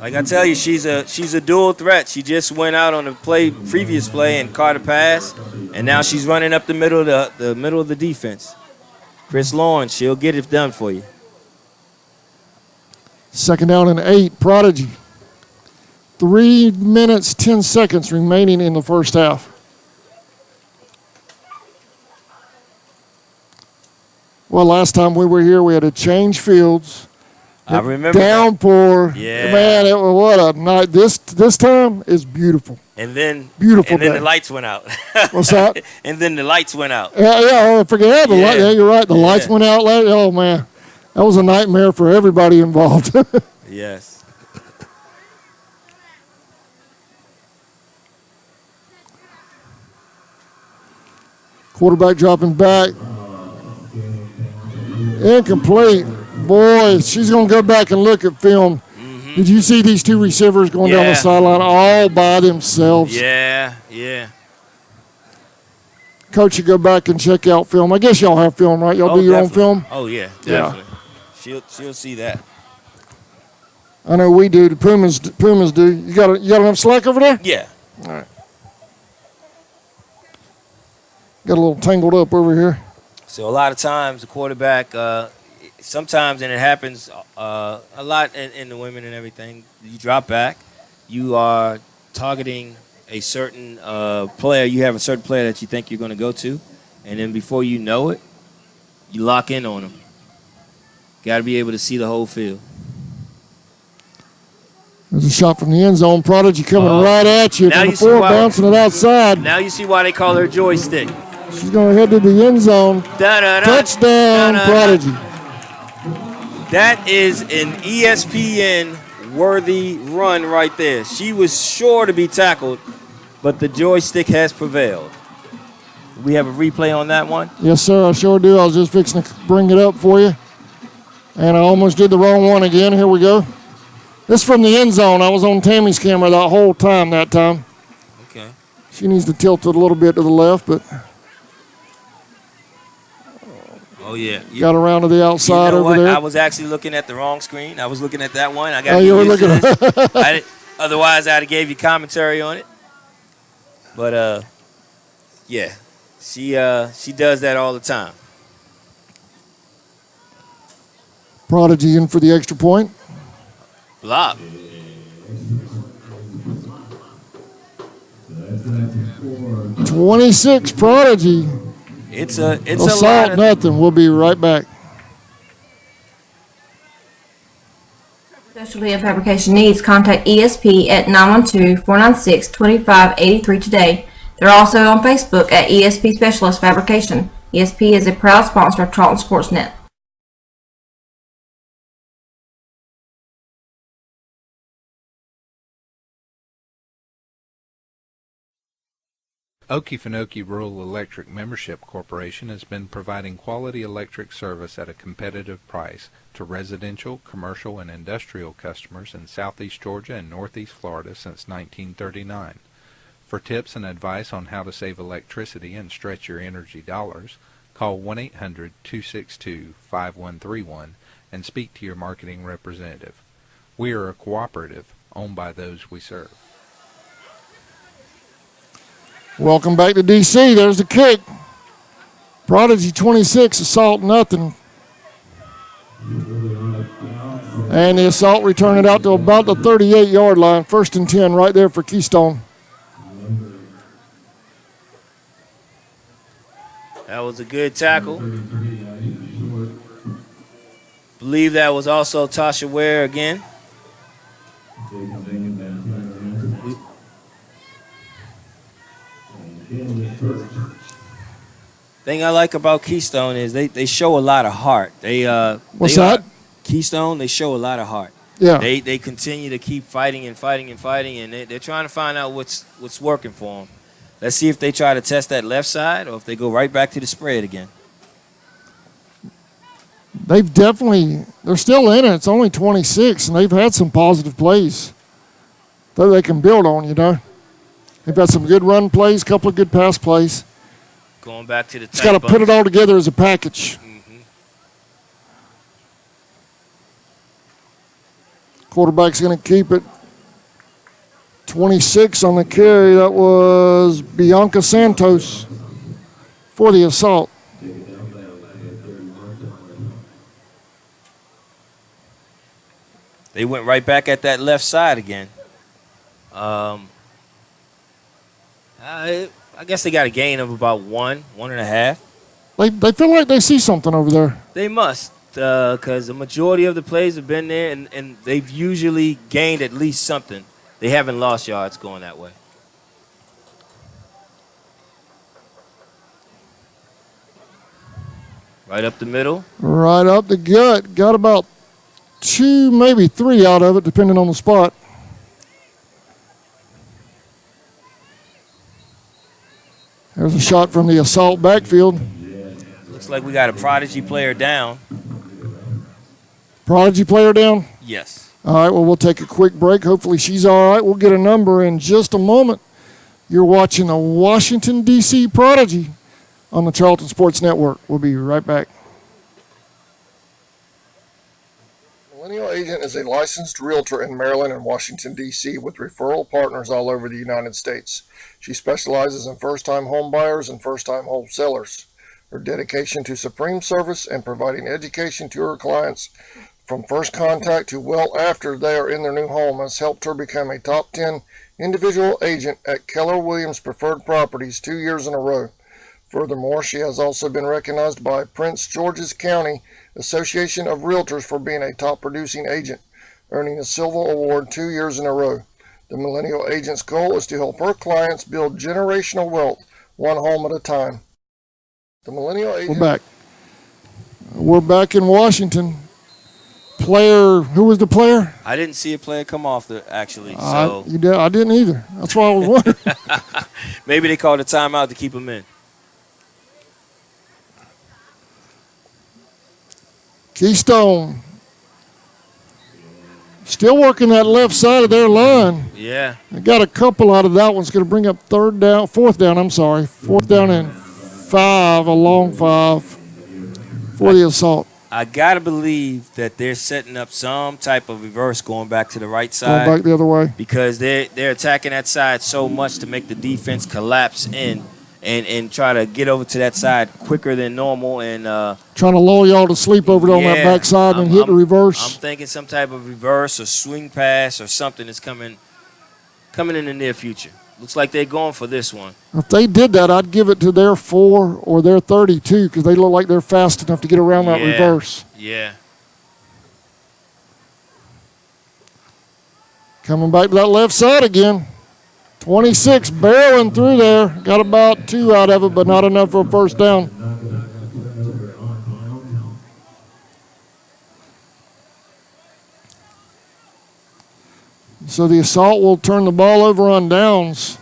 Like I tell you, she's a dual threat. She just went out on the previous play and caught a pass, and now she's running up the middle of the defense. Chris Lawrence, she'll get it done for you. 2nd down and 8, Prodigy. 3 minutes, 10 seconds remaining in the first half. Well, last time we were here, we had to change fields. I remember downpour. Yeah. Man, what a night. This time is beautiful. And then beautiful. And then the lights went out. What's that? And then the lights went out. Yeah, I forget. Yeah, you're right. The lights went out. Oh, man. That was a nightmare for everybody involved. Yes. Quarterback dropping back. Incomplete. Boy, she's going to go back and look at film. Mm-hmm. Did you see these two receivers going down the sideline all by themselves? Yeah. Coach, you go back and check out film. I guess y'all have film, right? Y'all do your own film? Oh, yeah, definitely. She'll see that. I know we do. The Pumas do. You got enough slack over there? Yeah. All right. Got a little tangled up over here. So a lot of times the quarterback, sometimes, and it happens a lot in the women and everything, you drop back, you are targeting a certain player. You have a certain player that you think you're going to go to, and then before you know it, you lock in on them. Got to be able to see the whole field. There's a shot from the end zone. Prodigy coming right at you. From the four, bouncing it outside. Now you see why they call her joystick. She's going to head to the end zone. Touchdown, Prodigy. That is an ESPN-worthy run right there. She was sure to be tackled, but the joystick has prevailed. We have a replay on that one? Yes, sir, I sure do. I was just fixing to bring it up for you. And I almost did the wrong one again. Here we go. This is from the end zone. I was on Tammy's camera that whole time that time. Okay. She needs to tilt it a little bit to the left, but... Oh, yeah. Got around to the outside over there. I was actually looking at the wrong screen. I was looking at that one. I got you were looking at this. Otherwise, I'd have gave you commentary on it. But, yeah, she does that all the time. Prodigy in for the extra point. Block. .26 Prodigy. It's assault, a lot of nothing. We'll be right back. Specialty and fabrication needs, contact ESP at 912-496-2583 today. They're also on Facebook at ESP Specialist Fabrication. ESP is a proud sponsor of Charlton Sportsnet. Okefenokee Rural Electric Membership Corporation has been providing quality electric service at a competitive price to residential, commercial, and industrial customers in southeast Georgia and northeast Florida since 1939. For tips and advice on how to save electricity and stretch your energy dollars, call 1-800-262-5131 and speak to your marketing representative. We are a cooperative owned by those we serve. Welcome back to D.C. There's the kick. Prodigy 26, assault nothing. And the assault returned it out to about the 38-yard line. 1st and 10 right there for Keystone. That was a good tackle. Believe that was also Tasha Ware again. Thing I like about Keystone is they show a lot of heart. What's that? Keystone, they show a lot of heart. Yeah. They continue to keep fighting and fighting and fighting, and they're trying to find out what's working for them. Let's see if they try to test that left side or if they go right back to the spread again. They're still in it. It's only 26, and they've had some positive plays that they can build on, you know. They've got some good run plays, a couple of good pass plays. Going back to the Just got to put it all together as a package. Mm-hmm. Quarterback's going to keep it. 26 on the carry. That was Bianca Santos for the assault. They went right back at that left side again. I guess they got a gain of about 1.5. They feel like they see something over there. They must, because the majority of the plays have been there, and they've usually gained at least something. They haven't lost yards going that way. Right up the middle. Right up the gut. Got about 2, maybe 3 out of it, depending on the spot. There's a shot from the assault backfield. Looks like we got a Prodigy player down. Prodigy player down? Yes. All right, well, we'll take a quick break. Hopefully she's all right. We'll get a number in just a moment. You're watching the Washington, D.C. Prodigy on the Charlton Sports Network. We'll be right back. Millennial Agent is a licensed realtor in Maryland and Washington, D.C. with referral partners all over the United States. She specializes in first-time home buyers and first-time home sellers. Her dedication to supreme service and providing education to her clients from first contact to well after they are in their new home has helped her become a top 10 individual agent at Keller Williams Preferred Properties 2 years in a row. Furthermore, she has also been recognized by Prince George's County Association of Realtors for being a top producing agent, earning a Silver Award 2 years in a row. The Millennial Agent's goal is to help her clients build generational wealth one home at a time. The Millennial Agent... We're back in Washington. Player, who was the player? I didn't see a player come off actually. So I didn't either. That's why I was wondering. maybe they called a timeout to keep him in. Keystone still working that left side of their line. Yeah. They got a couple out of that one. It's going to bring up fourth down and 5, a long 5 for the assault. I got to believe that they're setting up some type of reverse going back to the right side. Going back the other way. Because they're attacking that side so much to make the defense collapse in and try to get over to that side quicker than normal. And trying to lull y'all to sleep over there on that backside and hit the reverse. I'm thinking some type of reverse or swing pass or something that's coming in the near future. Looks like they're going for this one. If they did that, I'd give it to their 4 or their 32 because they look like they're fast enough to get around that reverse. Yeah. Coming back to that left side again. 26 barreling through there. Got about 2 out of it, but not enough for a first down. So the assault will turn the ball over on downs.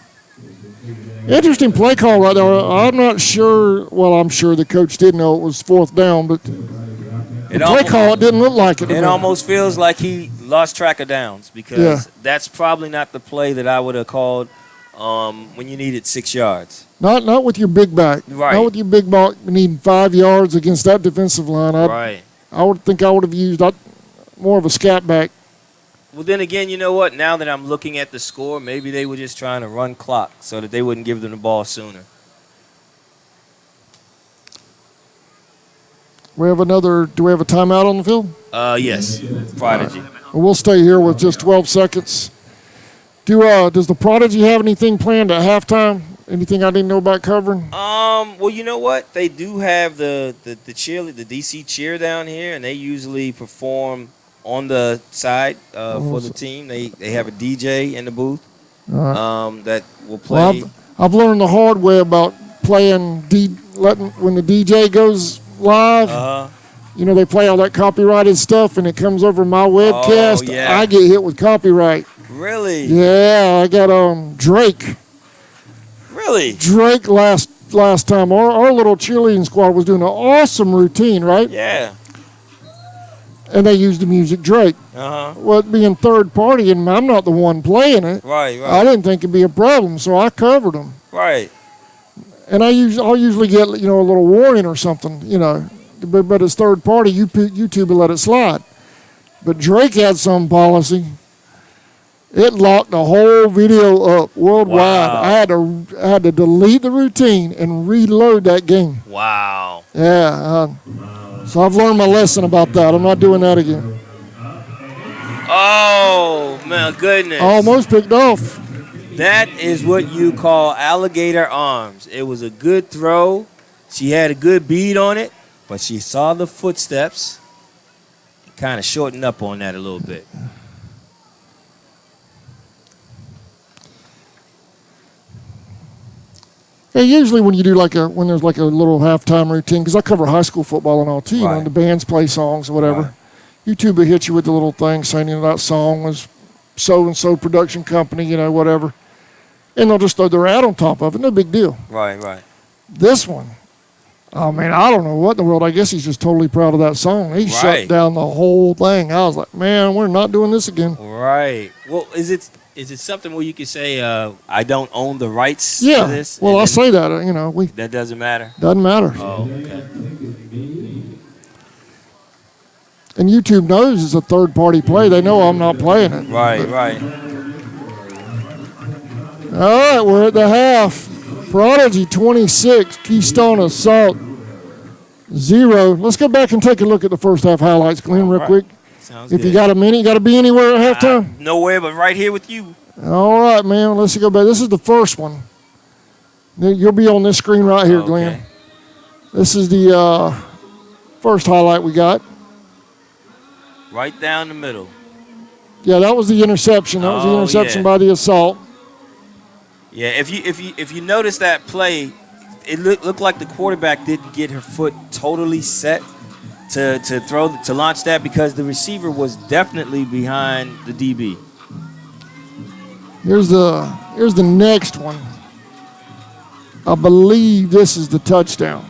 Interesting play call right there. I'm not sure. Well, I'm sure the coach did know it was 4th down, but the play call, it didn't look like it. It almost feels like he lost track of downs because that's probably not the play that I would have called when you needed 6 yards. Not with your big back. Right. Not with your big back needing 5 yards against that defensive line. I would think I would have used more of a scat back. Well, then again, you know what? Now that I'm looking at the score, maybe they were just trying to run clock so that they wouldn't give them the ball sooner. Do we have a timeout on the field? Yes. Prodigy. Well, we'll stay here with just 12 seconds. Does the Prodigy have anything planned at halftime? Anything I didn't know about covering? Well, you know what? They do have the DC cheer down here, and they usually perform on the side for the team. They have a DJ in the booth that will play. Well, I've learned the hard way about playing when the DJ goes live. They play all that copyrighted stuff, and it comes over my webcast. Oh, yeah. I get hit with copyright. Really? Yeah, I got Drake. Really? Drake last time. Our little cheerleading squad was doing an awesome routine, right? Yeah. And they used the music Drake. Well, it being third party, and I'm not the one playing it. Right. I didn't think it'd be a problem, so I covered them. Right. And I'll usually get a little warning or something, but it's third party. YouTube will let it slide. But Drake had some policy. It locked the whole video up worldwide. Wow. I had to delete the routine and reload that game. Wow. Yeah. So I've learned my lesson about that. I'm not doing that again. Oh, my goodness. Almost picked off. That is what you call alligator arms. It was a good throw. She had a good bead on it, but she saw the footsteps. Kind of shortened up on that a little bit. Yeah, usually when you do when there's like a little halftime routine, because I cover high school football and all too, Right. the bands play songs or whatever. Right. YouTube will hit you with the little thing saying, that song was so-and-so production company, whatever. and they'll just throw their ad on top of it. No big deal. Right. This one, I mean, I don't know what in the world. I guess he's just totally proud of that song. He shut down the whole thing. I was like, man, we're not doing this again. Right. Well, is it something where you could say, I don't own the rights to this? Well, I say that, that doesn't matter? Doesn't matter. Oh, okay. And YouTube knows it's a third-party play. They know I'm not playing it. Right. All right, we're at the half. Prodigy 26, Keystone Assault 0. Let's go back and take a look at the first half highlights, Glenn, real quick. Sounds If good. you got a minute, you got to be anywhere at halftime? Nowhere but right here with you. All right, man. Let's go back. This is the first one. You'll be on this screen right here, Glenn. Okay. This is the first highlight we got. Right down the middle. Yeah, that was the interception. That was the interception by the Assault. Yeah, if you notice that play, it looked like the quarterback didn't get her foot totally set to launch that because the receiver was definitely behind the DB. Here's the next one. I believe this is the touchdown.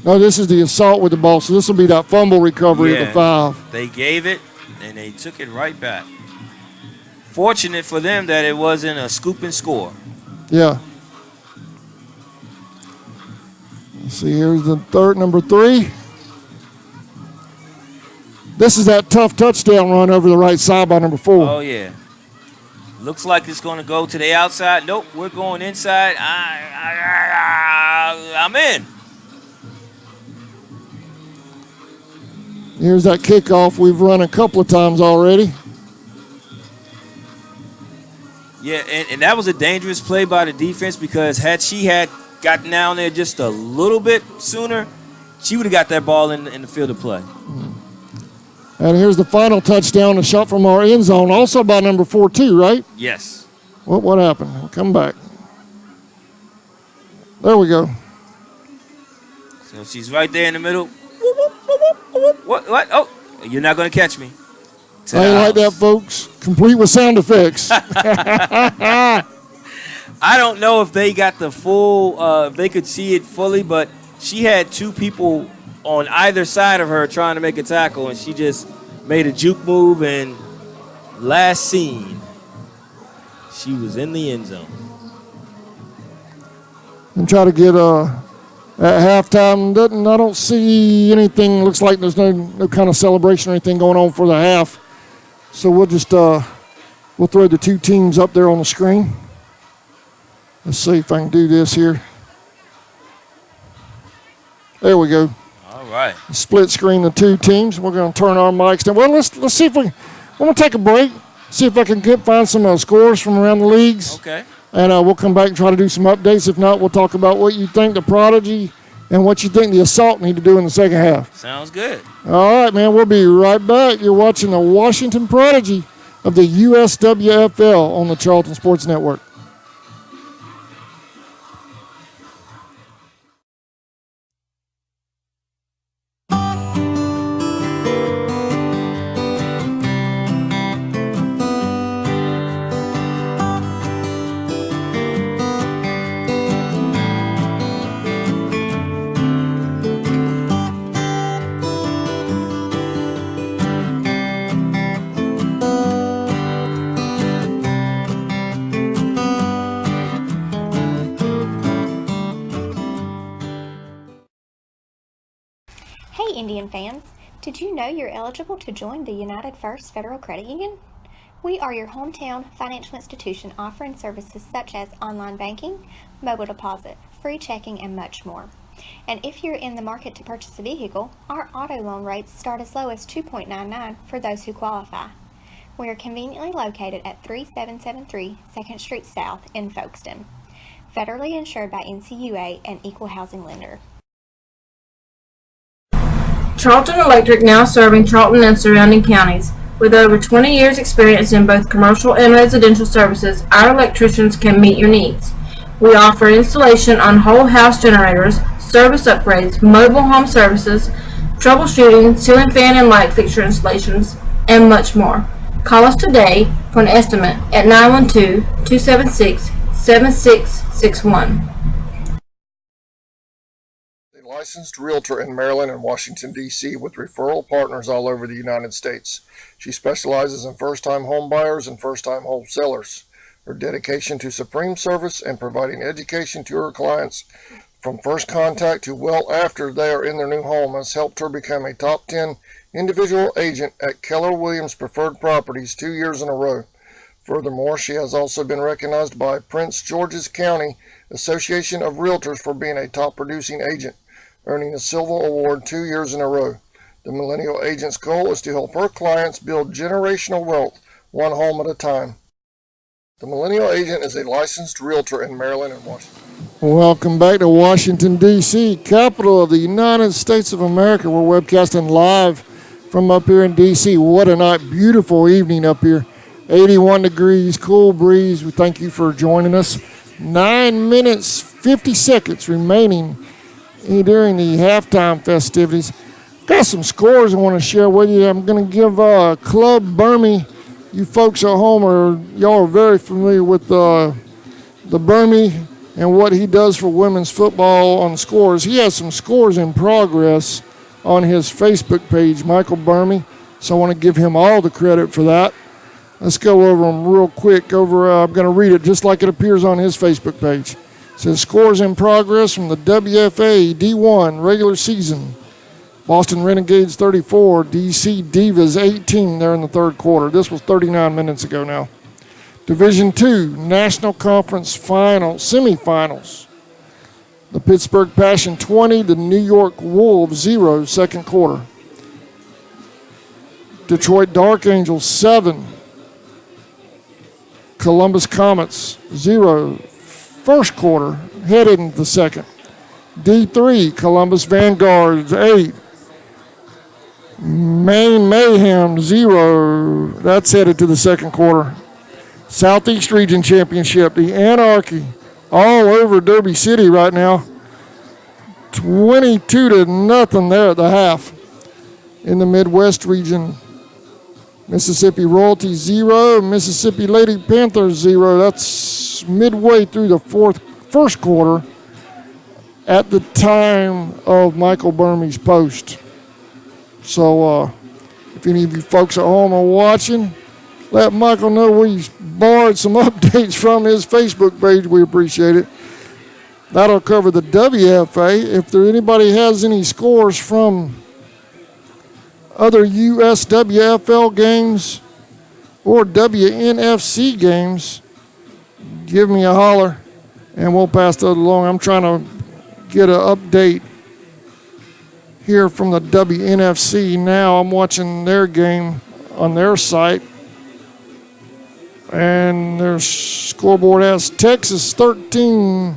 No, this is the Assault with the ball. So this will be that fumble recovery at the 5. They gave it and they took it right back. Fortunate for them that it wasn't a scoop and score. Yeah. Let's see, here's the number 3. This is that tough touchdown run over the right side by number 4. Oh, yeah. Looks like it's going to go to the outside. Nope, we're going inside. I'm in. Here's that kickoff we've run a couple of times already. Yeah, and that was a dangerous play by the defense because had she gotten down there just a little bit sooner, she would have got that ball in the field of play. And here's the final touchdown, a shot from our end zone, also by number 42, right? Yes. What happened? We'll come back. There we go. So she's right there in the middle. What? Oh, you're not going to catch me. I ain't like that, folks. Complete with sound effects. I don't know if they got the full, if they could see it fully, but she had 2 people on either side of her trying to make a tackle, and she just made a juke move, and last seen, she was in the end zone. And try to get at halftime. I don't see anything. Looks like there's no kind of celebration or anything going on for the half. So we'll just we'll throw the 2 teams up there on the screen. Let's see if I can do this here. There we go. All right. Split screen the 2 teams. We're going to turn our mics down. Well, let's see if I'm going to take a break. See if I can find some scores from around the leagues. Okay. And we'll come back and try to do some updates. If not, we'll talk about what you think the Prodigy and what you think the Assault need to do in the second half. Sounds good. All right, man. We'll be right back. You're watching the Washington Prodigy of the USWFL on the Charlton Sports Network. Hey Indian fans, did you know you're eligible to join the United First Federal Credit Union? We are your hometown financial institution offering services such as online banking, mobile deposit, free checking, and much more. And if you're in the market to purchase a vehicle, our auto loan rates start as low as 2.99 for those who qualify. We are conveniently located at 3773 2nd Street South in Folkestone. Federally insured by NCUA and equal housing lender. Charlton Electric now serving Charlton and surrounding counties. With over 20 years experience in both commercial and residential services, our electricians can meet your needs. We offer installation on whole house generators, service upgrades, mobile home services, troubleshooting, ceiling fan and light fixture installations, and much more. Call us today for an estimate at 912-276-7661. A licensed realtor in Maryland and Washington, D.C. with referral partners all over the United States. She specializes in first-time home buyers and first-time wholesalers. Her dedication to supreme service and providing education to her clients from first contact to well after they are in their new home has helped her become a top 10 individual agent at Keller Williams Preferred Properties 2 years in a row. Furthermore, she has also been recognized by Prince George's County Association of Realtors for being a top producing agent, earning a Silver Award 2 years in a row. The Millennial Agent's goal is to help her clients build generational wealth, one home at a time. The Millennial Agent is a licensed realtor in Maryland and Washington. Welcome back to Washington, D.C., capital of the United States of America. We're webcasting live from up here in D.C. What a night. Beautiful evening up here. 81 degrees, cool breeze. We thank you for joining us. 9 minutes, 50 seconds remaining during the halftime festivities. Got some scores I want to share with you. I'm going to give Club Burmy. You folks at home y'all are very familiar with the Burmy and what he does for women's football on scores. He has some scores in progress on his Facebook page, Michael Burmy. So I want to give him all the credit for that. Let's go over them real quick. I'm going to read it just like it appears on his Facebook page. It says scores in progress from the WFA D1 regular season. Boston Renegades 34, DC Divas 18 there in the third quarter. This was 39 minutes ago now. Division II, National Conference semifinals. The Pittsburgh Passion 20, the New York Wolves 0, second quarter. Detroit Dark Angels 7, Columbus Comets 0, first quarter, headed into the second. D3, Columbus Vanguards 8, Maine Mayhem 0, that's headed to the second quarter. Southeast Region Championship, the Anarchy, all over Derby City right now. 22-0 there at the half. In the Midwest region, Mississippi Royalty 0, Mississippi Lady Panthers 0. That's midway through the first quarter at the time of Michael Burmy's post. So if any of you folks at home are watching, let Michael know we borrowed some updates from his Facebook page. We appreciate it. That'll cover the WFA. If anybody has any scores from other USWFL games or WNFC games, give me a holler and we'll pass that along. I'm trying to get an update here from the WNFC now. I'm watching their game on their site. And their scoreboard has Texas 13,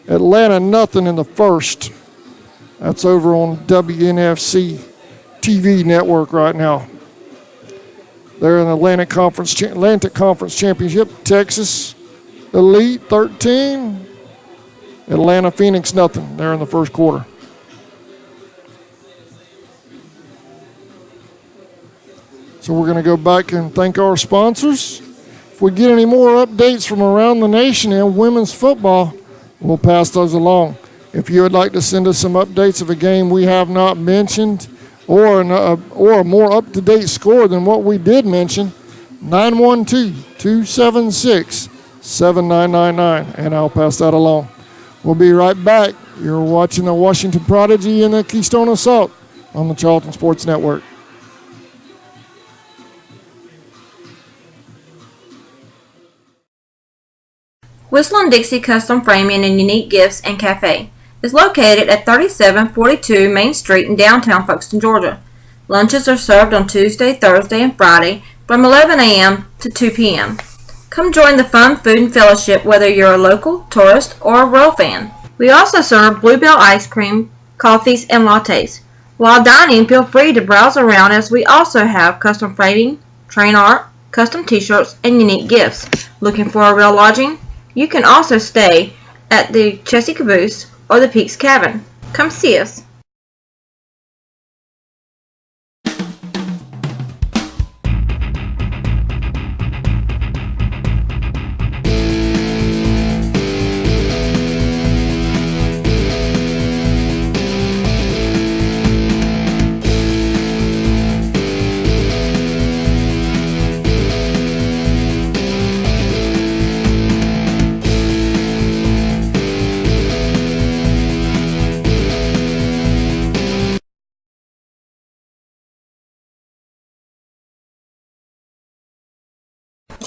Atlanta nothing in the first. That's over on WNFC TV network right now. They're in the Atlantic Conference Championship. Texas Elite 13, Atlanta Phoenix nothing. They're in the first quarter. So we're going to go back and thank our sponsors. If we get any more updates from around the nation in women's football, we'll pass those along. If you would like to send us some updates of a game we have not mentioned or a more up-to-date score than what we did mention, 912-276-7999, and I'll pass that along. We'll be right back. You're watching the Washington Prodigy and the Keystone Assault on the Charlton Sports Network. Whistle & Dixie Custom Framing and Unique Gifts and Cafe is located at 3742 Main Street in downtown Folkestone, Georgia. Lunches are served on Tuesday, Thursday, and Friday from 11 a.m. to 2 p.m. Come join the fun food and fellowship whether you're a local, tourist, or a Royal fan. We also serve Bluebell ice cream, coffees, and lattes. While dining, feel free to browse around as we also have custom framing, train art, custom t-shirts, and unique gifts. Looking for a real lodging? You can also stay at the Chessy Caboose or the Peaks Cabin. Come see us.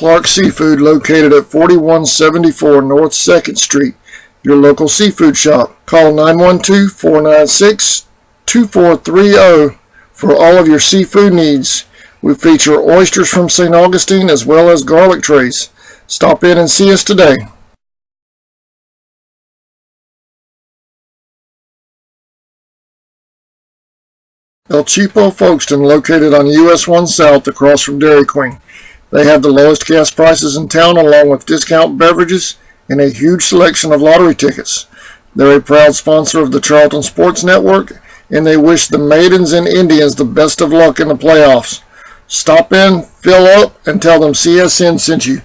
Clark Seafood, located at 4174 North 2nd Street, your local seafood shop. Call 912-496-2430 for all of your seafood needs. We feature oysters from St. Augustine as well as garlic trays. Stop in and see us today. El Cheapo Folkestone, located on US 1 South across from Dairy Queen. They have the lowest gas prices in town, along with discount beverages and a huge selection of lottery tickets. They're a proud sponsor of the Charlton Sports Network, and they wish the Maidens and Indians the best of luck in the playoffs. Stop in, fill up, and tell them CSN sent you.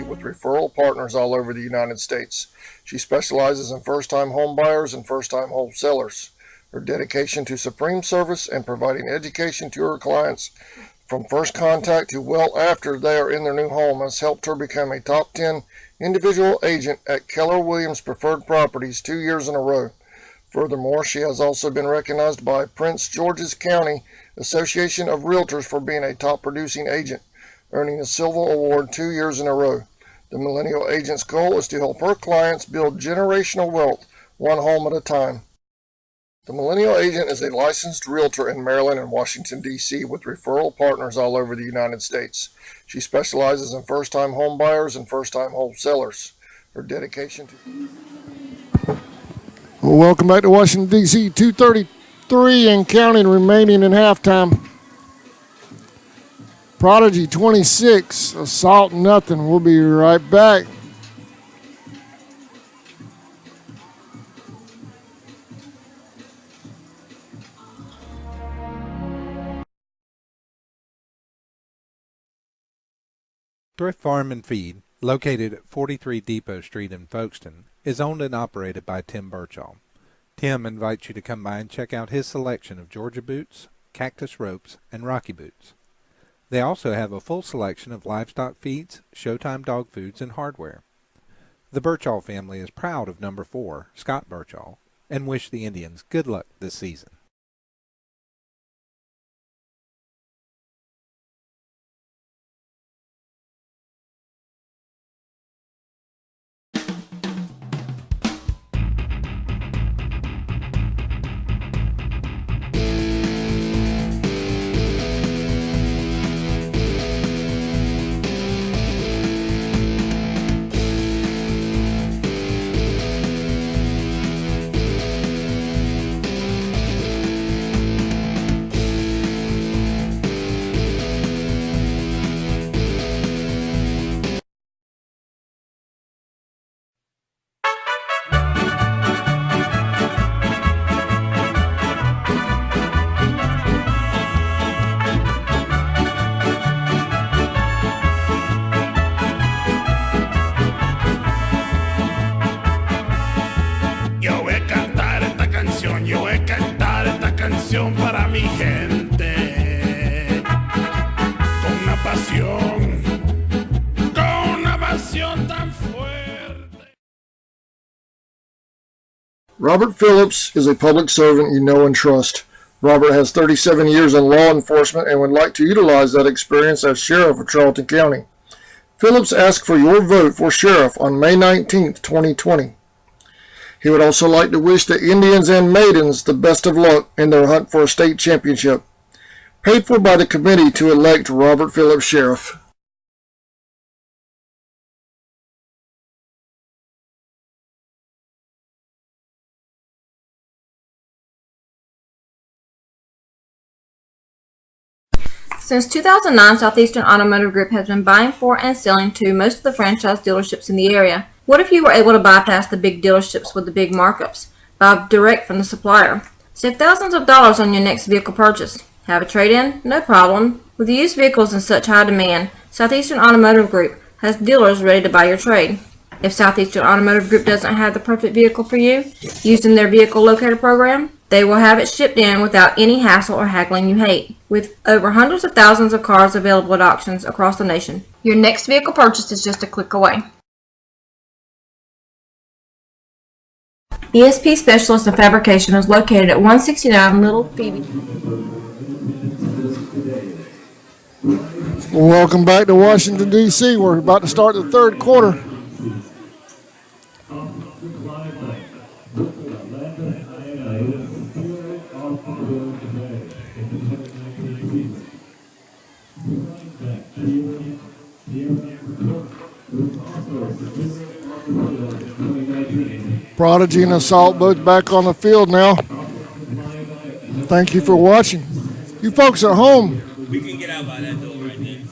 With referral partners all over the United States. She specializes in first-time home buyers and first-time wholesalers. Her dedication to supreme service and providing education to her clients from first contact to well after they are in their new home has helped her become a top 10 individual agent at Keller Williams Preferred Properties 2 years in a row. Furthermore, she has also been recognized by Prince George's County Association of Realtors for being a top producing agent, earning a Silver Award 2 years in a row. The Millennial Agent's goal is to help her clients build generational wealth, one home at a time. The Millennial Agent is a licensed realtor in Maryland and Washington, D.C. with referral partners all over the United States. She specializes in first-time home buyers and first-time wholesalers. Her dedication to... Well, welcome back to Washington, D.C. 2:33 and counting remaining in halftime. Prodigy 26, Assault nothing. We'll be right back. Thrift Farm and Feed, located at 43 Depot Street in Folkestone, is owned and operated by Tim Birchall. Tim invites you to come by and check out his selection of Georgia boots, cactus ropes, and Rocky boots. They also have a full selection of livestock feeds, Showtime dog foods, and hardware. The Birchall family is proud of number 4, Scott Birchall, and wish the Indians good luck this season. Para mi gente, con una pasión tan fuerte. Robert Phillips is a public servant you know and trust. Robert has 37 years in law enforcement and would like to utilize that experience as sheriff of Charlton County. Phillips asked for your vote for sheriff on May 19, 2020. He would also like to wish the Indians and Maidens the best of luck in their hunt for a state championship. Paid for by the committee to elect Robert Phillips sheriff. Since 2009, Southeastern Automotive Group has been buying for and selling to most of the franchise dealerships in the area. What if you were able to bypass the big dealerships with the big markups? Buy direct from the supplier. Save thousands of dollars on your next vehicle purchase. Have a trade-in? No problem. With used vehicles in such high demand, Southeastern Automotive Group has dealers ready to buy your trade. If Southeastern Automotive Group doesn't have the perfect vehicle for you, using their vehicle locator program, they will have it shipped in without any hassle or haggling you hate. With over hundreds of thousands of cars available at auctions across the nation, your next vehicle purchase is just a click away. ESP Specialist in Fabrication is located at 169 Little Phoebe. Welcome back to Washington, D.C. We're about to start the third quarter. Prodigy and Assault both back on the field now. Thank you for watching. You folks at home, We can get out by that door right there.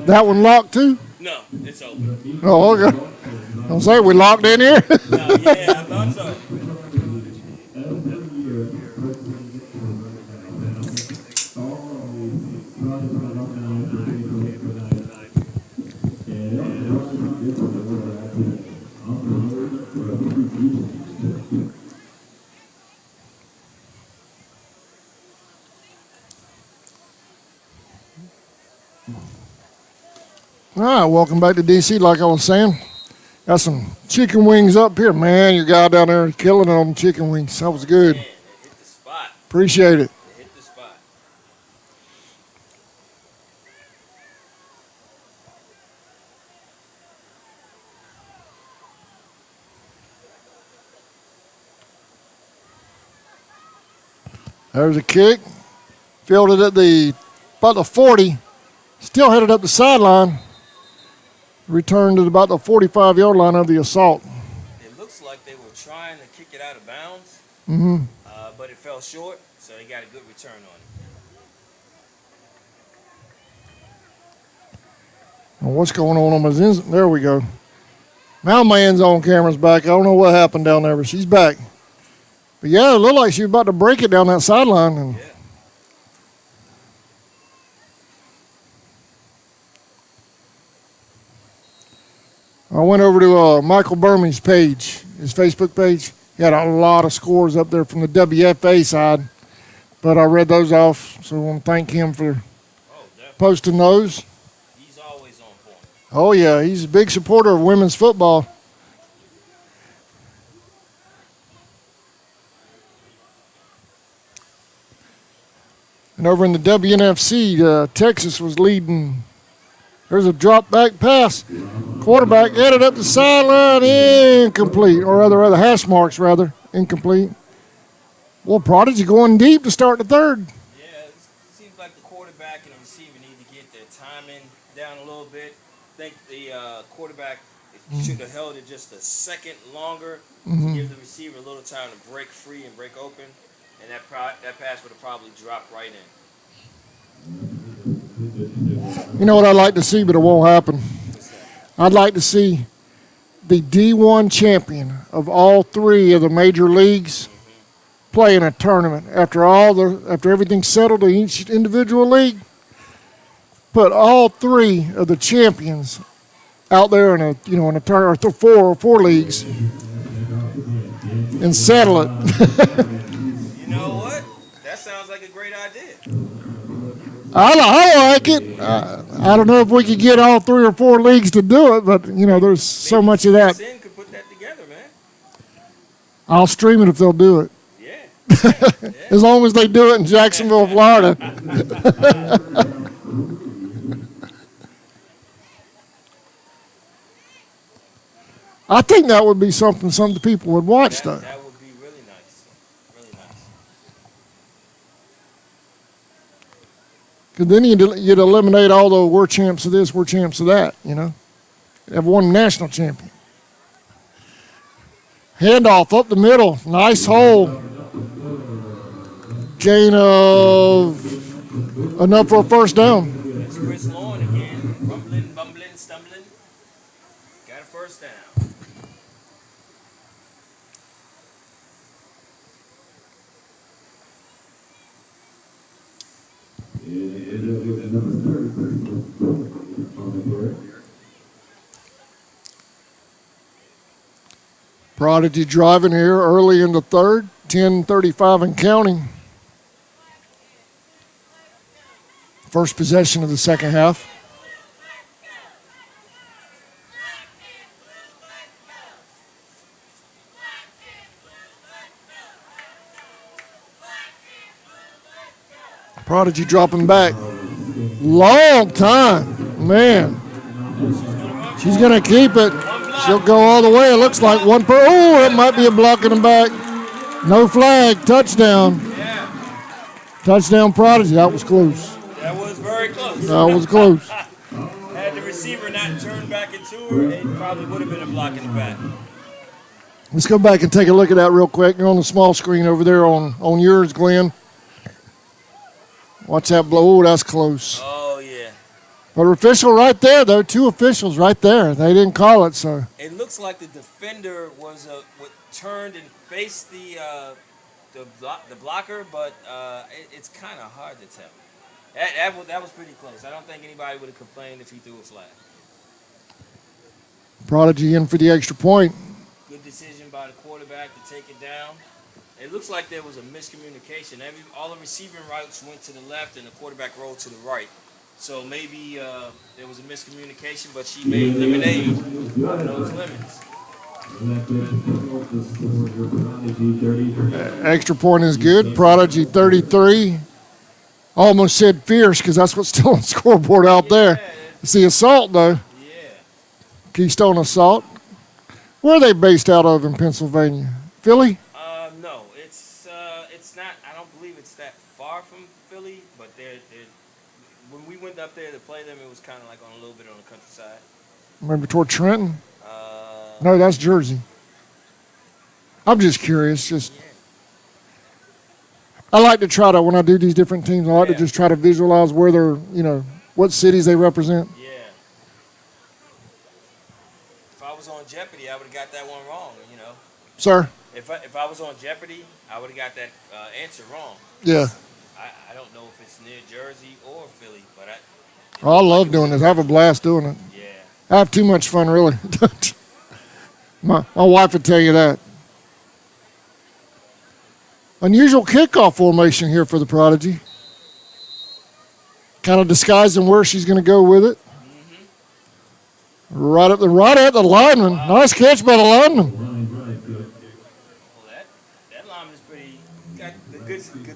that one locked too? No, it's open. Oh, okay. Don't say we locked in here. No, yeah, I thought so. All right, welcome back to D.C. Like I was saying. Got some chicken wings up here. Man, your guy down there killing it on the chicken wings. That was good. Man, they hit the spot. Appreciate it. They hit the spot. There's a kick. Fielded at about the 40. Still headed up the sideline. Returned at about the 45-yard line of the Assault. It looks like they were trying to kick it out of bounds, Mm-hmm. but it fell short, so they got a good return on it. Well, what's going on my there we go. Now my end zone camera's back. I don't know what happened down there, but she's back. But yeah, it looked like she was about to break it down that sideline. And Yeah. I went over to Michael Berman's page, his Facebook page. He had a lot of scores up there from the WFA side, but I read those off, so I want to thank him for Oh, definitely. posting those. He's always on point. Oh, yeah, he's a big supporter of women's football. And over in the WNFC, Texas was leading. There's a drop back pass. Quarterback headed up the sideline, incomplete, or rather hash marks, incomplete. Well, Prodigy going deep to start the third. Yeah, it seems like the quarterback and the receiver need to get their timing down a little bit. I think the quarterback should have held it just a second longer to give the receiver a little time to break free and break open, and that pass would have probably dropped right in. You know what I'd like to see, but it won't happen. I'd like to see the D1 champion of all three of the major leagues play in a tournament after everything's settled in each individual league. Put all three of the champions out there in a tournament, or four leagues, and settle it. You know what? That sounds like a great idea. I like it. I don't know if we could get all three or four leagues to do it, but there's so much of that. Sin could put that together, man. I'll stream it if they'll do it. Yeah. As long as they do it in Jacksonville, Florida. I think that would be something some people would watch, though. That would be really nice. Really nice. Because then you'd eliminate all the we're champs of this, we're champs of that, you know. Have one national champion. Handoff up the middle. Nice hole. Gain of enough for a first down. It's Chris Lawn again. Rumbling, bumbling, stumbling. Got a first down. Prodigy driving here early in the third. 10:35 and counting. First possession of the second half. Prodigy dropping back. Long time. Man. She's going to keep it. She'll go all the way. It looks like one per. Oh, it might be a block in the back. No flag. Touchdown. Touchdown Prodigy. That was close. That was very close. That was close. Had the receiver not turned back into her, it probably would have been a block in the back. Let's go back and take a look at that real quick. You're on the small screen over there on yours, Glenn. Watch that blow. Oh, that's close. Oh, yeah. But official right there, though. Two officials right there. They didn't call it, so. It looks like the defender was turned and faced the blocker, but it's kind of hard to tell. That was pretty close. I don't think anybody would have complained if he threw a flag. Prodigy in for the extra point. Good decision by the quarterback to take it down. It looks like there was a miscommunication. All the receiving routes went to the left and the quarterback rolled to the right. So maybe there was a miscommunication, but she made lemonade out of those lemons. Extra point is good. Prodigy 33. Almost said fierce because that's what's still on the scoreboard out there. It's the assault, though. Yeah. Keystone Assault. Where are they based out of in Pennsylvania? Philly? No, it's not. I don't believe it's that far from Philly, but they're when we went up there to play them, it was kind of like on a little bit on the countryside. Remember toward Trenton? No, that's Jersey. I'm just curious. I like to try to, when I do these different teams, I like to just try to visualize where they're, what cities they represent. Yeah. If I was on Jeopardy, I would have got that one wrong, Sir? If I was on Jeopardy, I would have got that answer wrong. Yeah. I don't know if it's near Jersey or Philly, but I love doing this. I have a blast doing it. Yeah. I have too much fun, really. My wife would tell you that. Unusual kickoff formation here for the Prodigy. Kind of disguising where she's going to go with it. Right at the lineman. Wow. Nice catch by the lineman. Well, that lineman is pretty. Got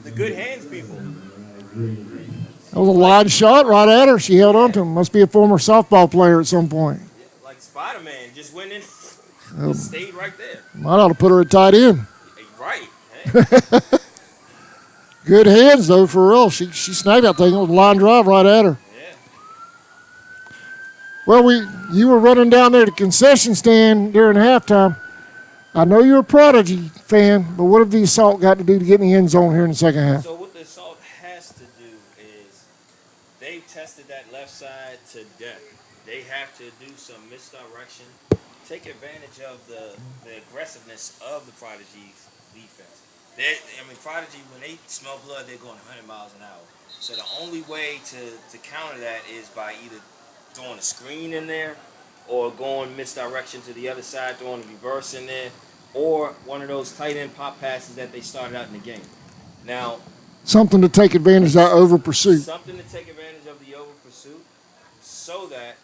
the good hands, people. That was a line shot right at her. She held on to him. Must be a former softball player at some point. Like Spider-Man, just went in, just stayed right there. Might ought to put her at tight end. Right. Good hands, though, for real. She snagged that thing. It was a line drive right at her. Yeah. Well, you were running down there to the concession stand during halftime. I know you're a Prodigy fan, but what have the Assault got to do to get in the end zone here in the second half? So what the Assault has to do is they've tested that left side to death. They have to do some misdirection, take advantage of the aggressiveness of the Prodigy's defense. Prodigy, when they smell blood, they're going 100 miles an hour. So the only way to counter that is by either throwing a screen in there or going misdirection to the other side, throwing a reverse in there, or one of those tight end pop passes that they started out in the game. Now, something to take advantage of that over pursuit. Something to take advantage of the over pursuit so that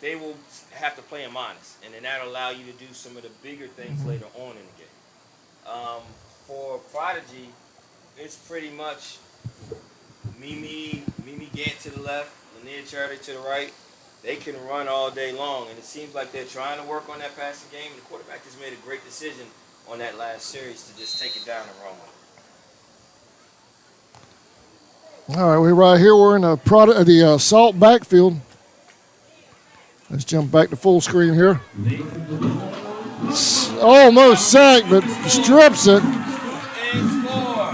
they will have to play a minus, and then that'll allow you to do some of the bigger things later on in the game. For Prodigy, it's pretty much Mimi Gant to the left, Lanier Charity to the right, they can run all day long, and it seems like they're trying to work on that passing game. And the quarterback just made a great decision on that last series to just take it down and run with it. All right, we're right here. We're in the Assault backfield. Let's jump back to full screen here. Almost sacked, but strips it. And score.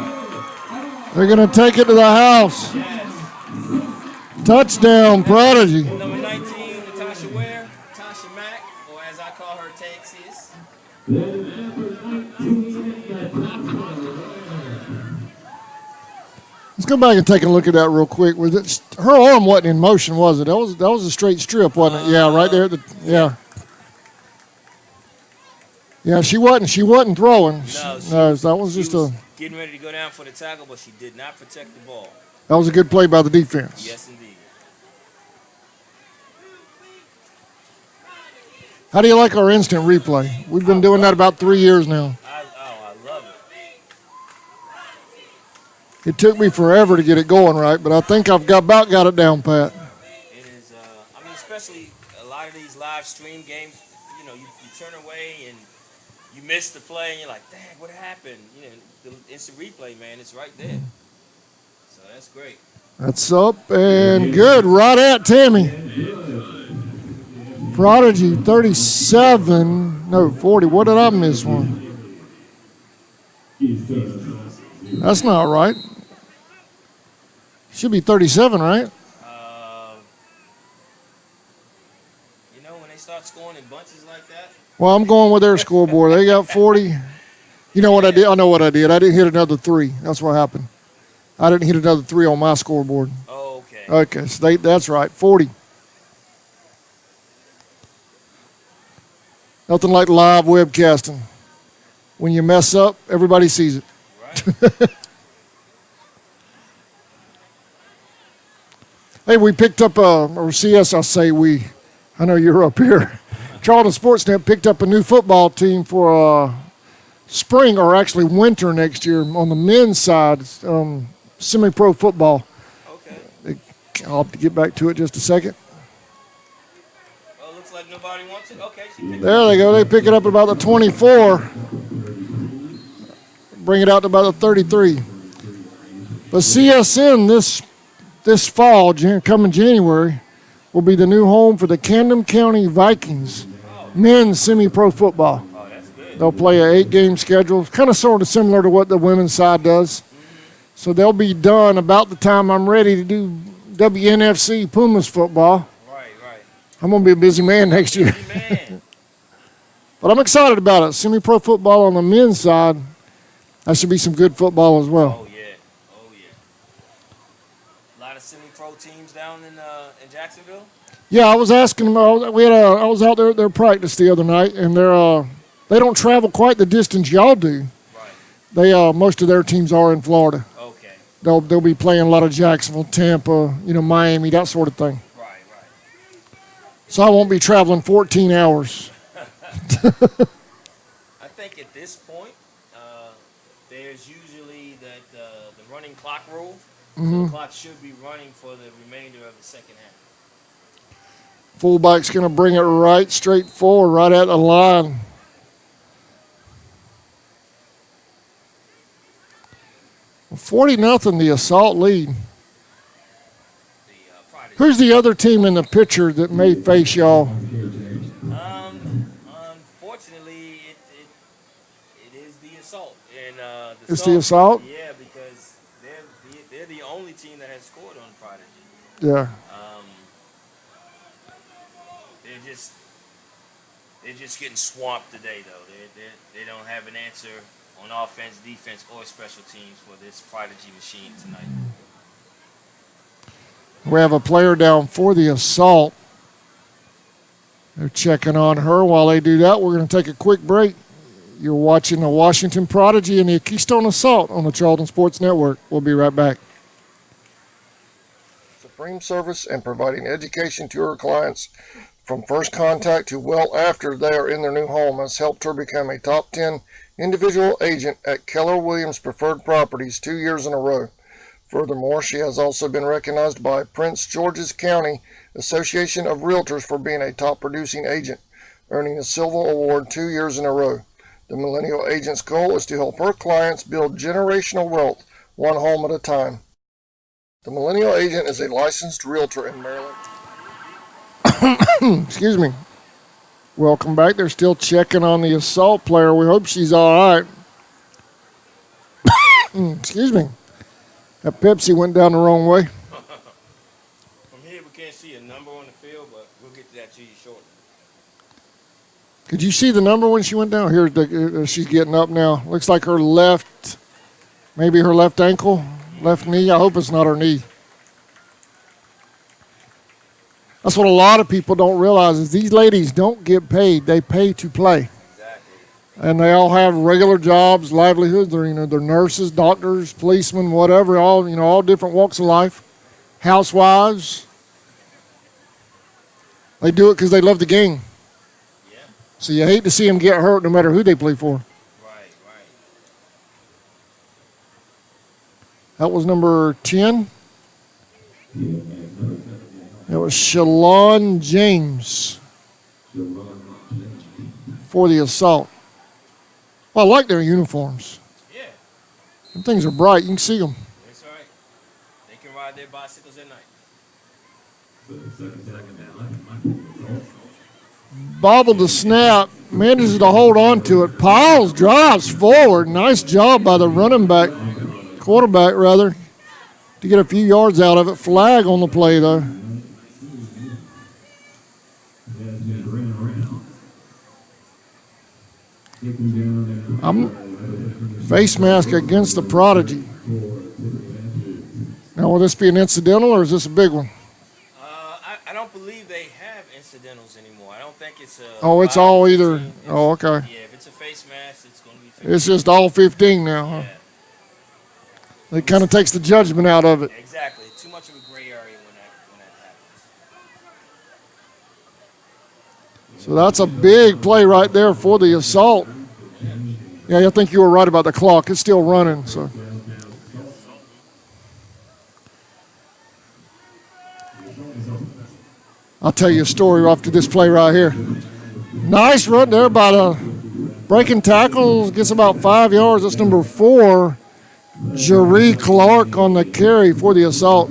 They're going to take it to the house. Yes. Touchdown, Prodigy. Number 19, Natasha Ware, Tasha Mack, or as I call her, Texas. Let's go back and take a look at that real quick. Was it her arm wasn't in motion, was it? That was a straight strip, wasn't it? Yeah, right there. Yeah. Yeah, she wasn't throwing. No, that was just getting ready to go down for the tackle, but she did not protect the ball. that was a good play by the defense. Yes, indeed. How do you like our instant replay? We've been doing that about 3 years now. I love it. It took me forever to get it going right, but I think I've about got it down pat. It is, especially a lot of these live stream games, you turn away and you miss the play and you're like, dang, what happened? The instant replay, man, it's right there. So that's great. That's up and good. Right at Tammy. Prodigy 40. What did I miss one? That's not right. Should be 37, right? When they start scoring in bunches like that. Well, I'm going with their scoreboard. They got 40. You know what I did? I know what I did. I didn't hit another 3. That's what happened. I didn't hit another 3 on my scoreboard. Oh, okay. Okay, so that's right. 40. Nothing like live webcasting. When you mess up, everybody sees it. Right. Hey, we picked up or CS, I say we. I know you're up here. Charlton Sportsnet picked up a new football team for spring, or actually winter next year on the men's side, semi-pro football. Okay. I'll have to get back to it just a second. Well, it looks like nobody wants it. Okay. There they go. They pick it up at about the 24. Bring it out to about the 33. But CSN this fall, coming January, will be the new home for the Camden County Vikings men's semi-pro football. Oh, that's good. They'll play an 8-game schedule, kind of sort of similar to what the women's side does. So they'll be done about the time I'm ready to do WNFC Pumas football. Right. I'm going to be a busy man next year. Man. But I'm excited about it. Semi-pro football on the men's side, that should be some good football as well. Oh yeah. A lot of semi-pro teams down in Jacksonville. Yeah, I was asking them. I was out there at their practice the other night, and they don't travel quite the distance y'all do. Right. They most of their teams are in Florida. Okay. They'll be playing a lot of Jacksonville, Tampa, Miami, that sort of thing. Right. So I won't be traveling 14 hours. I think at this point, there's usually the running clock rule. So the clock should be running for the remainder of the second half. Fullback's going to bring it right straight forward, right at the line. Well, 40-0, the Assault lead. Who's the other team in the picture that may face y'all? Unfortunately, it is the Assault. And It's the Assault? Yeah, because they're the only team that has scored on Prodigy. Yeah. They're just getting swamped today, though. They don't have an answer on offense, defense, or special teams for this Prodigy machine tonight. We have a player down for the Assault. They're checking on her. While they do that, we're going to take a quick break. You're watching the Washington Prodigy and the Keystone Assault on the Charlton Sports Network. We'll be right back. Supreme service and providing education to her clients from first contact to well after they are in their new home has helped her become a top 10 individual agent at Keller Williams Preferred Properties 2 years in a row. Furthermore, she has also been recognized by Prince George's County Association of Realtors for being a top producing agent, earning a Silver Award 2 years in a row. The Millennial Agent's goal is to help her clients build generational wealth, one home at a time. The Millennial Agent is a licensed realtor in Maryland. Excuse me. Welcome back. They're still checking on the assault player. We hope she's all right. Excuse me. That Pepsi went down the wrong way. From here, we can't see a number on the field, but we'll get to that to you shortly. Could you see the number when she went down? Here, she's getting up now. Looks like her left, maybe her left ankle, left knee. I hope it's not her knee. That's what a lot of people don't realize is these ladies don't get paid. They pay to play. Exactly. And they all have regular jobs, livelihoods. They're nurses, doctors, policemen, whatever. All different walks of life. Housewives. They do it because they love the game. Yeah. So you hate to see them get hurt no matter who they play for. Right. That was number 10. That was Shalon James for the assault. Well, I like their uniforms. Yeah. Them things are bright. You can see them. That's right. They can ride their bicycles at night. Bobbled the snap, manages to hold on to it. Piles drives forward. Nice job by the quarterback rather, to get a few yards out of it. Flag on the play though. Face mask against the Prodigy. Now, will this be an incidental or is this a big one? I don't believe they have incidentals anymore. I don't think it's a. Oh, it's all either. Oh, okay. Yeah, if it's a face mask, it's going to be 15. It's just all 15 now, huh? Yeah. It kind of takes the judgment out of it. Exactly. Too much of a gray area when that happens. So that's a big play right there for the assault. Yeah, I think you were right about the clock. It's still running, so. I'll tell you a story after this play right here. Nice run there by the breaking tackles. Gets about 5 yards. That's number 4. Jeree Clark on the carry for the assault.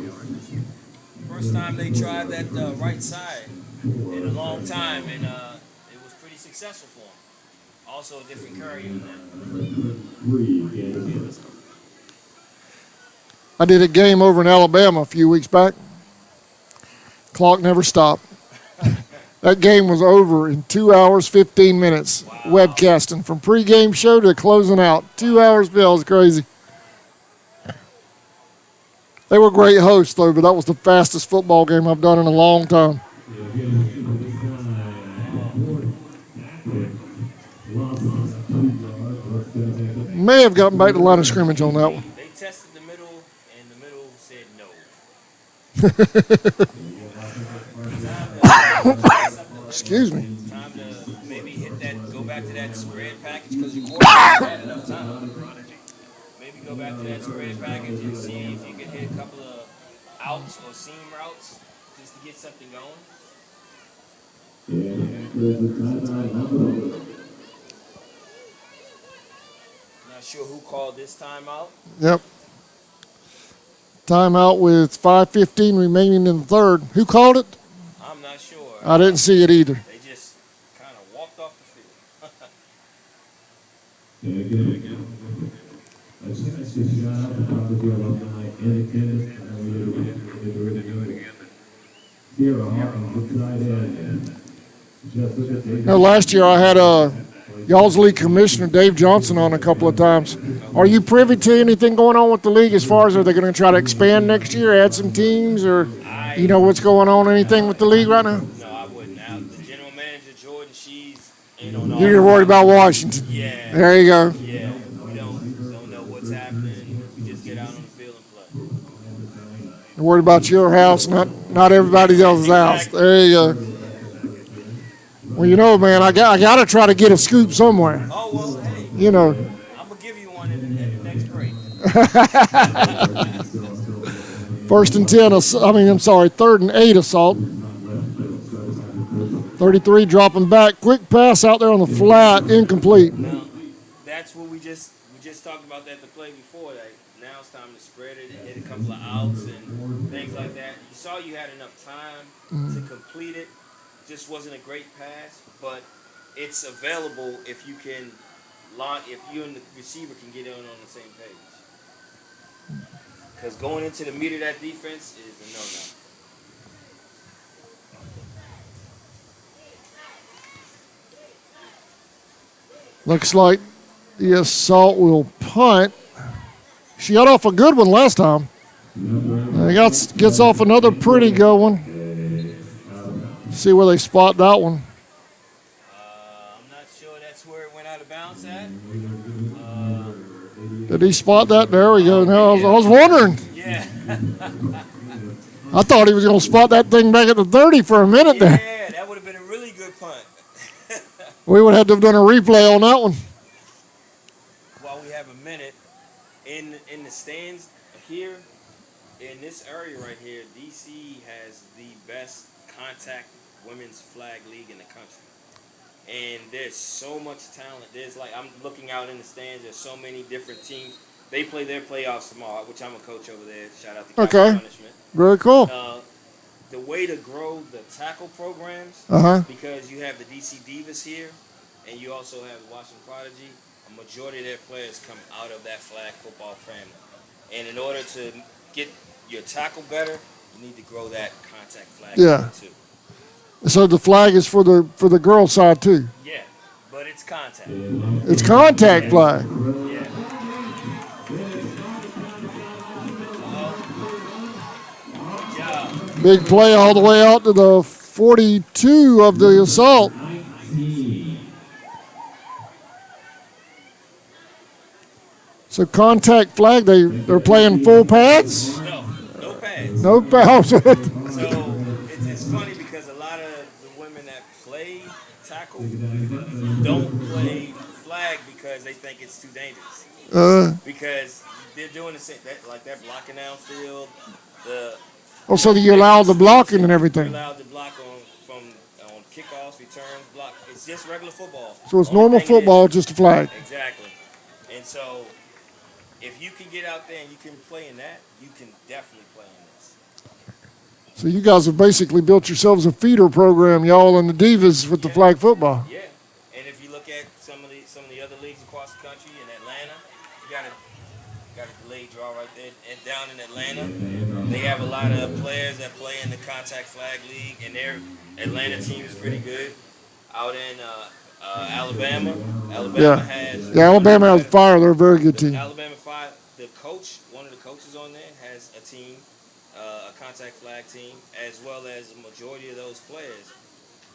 First time they tried that right side in a long time, and it was pretty successful for them. Also a different carry in that. I did a game over in Alabama a few weeks back. Clock never stopped. That game was over in 2 hours, 15 minutes. Wow. Webcasting from pregame show to closing out. 2 hours, Bill. It was crazy. They were great hosts, though, but that was the fastest football game I've done in a long time. May have gotten back to the line of scrimmage on that one. They tested the middle, and the middle said no. Excuse me. Time to maybe hit that, go back to that spread package because your quarterback had enough time. Maybe go back to that spread package and see if you can hit a couple of outs or seam routes just to get something going. Not sure who called this timeout. Yep. Timeout with 5:15 remaining in the third. Who called it? I'm not sure. I didn't see it either. They just kind of walked off the field. Last year I had y'all's league commissioner Dave Johnson on a couple of times. Are you privy to anything going on with the league as far as are they going to try to expand next year, add some teams, or you know what's going on, anything with the league right now? No, I wouldn't. Now, the general manager, Jordan, she's in on all. You're worried about Washington. Yeah. There you go. Yeah, we don't know what's happening. We just get out on the field and play. You're worried about your house, not everybody else's house. There you go. Well, you know, man, I got to try to get a scoop somewhere. Oh, well, hey. You know. I'm going to give you one in the next break. Third and 8 assault. 33 dropping back. Quick pass out there on the flat, incomplete. Now, that's what we just talked about that the play before. Like now it's time to spread it and hit a couple of outs and things like that. You saw you had enough time to complete it. Just wasn't a great pass, but it's available if you can if you and the receiver can get on the same page. Because going into the meat of that defense is a no-no. Looks like the assault will punt. She got off a good one last time. Gets off another pretty good one. See where they spot that one. I'm not sure that's where it went out of bounds at. Did he spot that? There we go. Now I was wondering. Yeah. I thought he was going to spot that thing back at the 30 for a minute there. Yeah, that would have been a really good punt. We would have to have done a replay on that one. While we have a minute, in the stands here, in this area right here, DC has the best contact women's flag league in the country. And there's so much talent. I'm looking out in the stands, there's so many different teams. They play their playoffs tomorrow, which I'm a coach over there. Shout out to Captain Punishment. Very cool. The way to grow the tackle programs, because you have the DC Divas here, and you also have the Washington Prodigy, a majority of their players come out of that flag football family. And in order to get your tackle better, you need to grow that contact flag too. So the flag is for the girl side too. Yeah, but it's contact. It's contact flag. Yeah. Good job. Big play all the way out to the 42 of the assault. So contact flag, they're playing full pads? No pads. No pads. So it's funny because a lot of the women that play tackle don't play flag because they think it's too dangerous. Because they're doing the same, like that blocking downfield. So you allow the blocking and everything. You're allowed to block on kickoffs, returns, block. It's just regular football. So it's normal football, just a flag. Exactly. And so if you can get out there and you can play in that, you can definitely play in this. So you guys have basically built yourselves a feeder program, y'all and the Divas with the flag football. Yeah. And if you look at some of the other leagues across the country, in Atlanta, you got a delayed draw right there. And down in Atlanta, they have a lot of players that play in the contact flag league, and their Atlanta team is pretty good. Out in Alabama Alabama has fire. They're a very good team. Alabama Fire. One of the coaches on there has a team, a contact flag team, as well as a majority of those players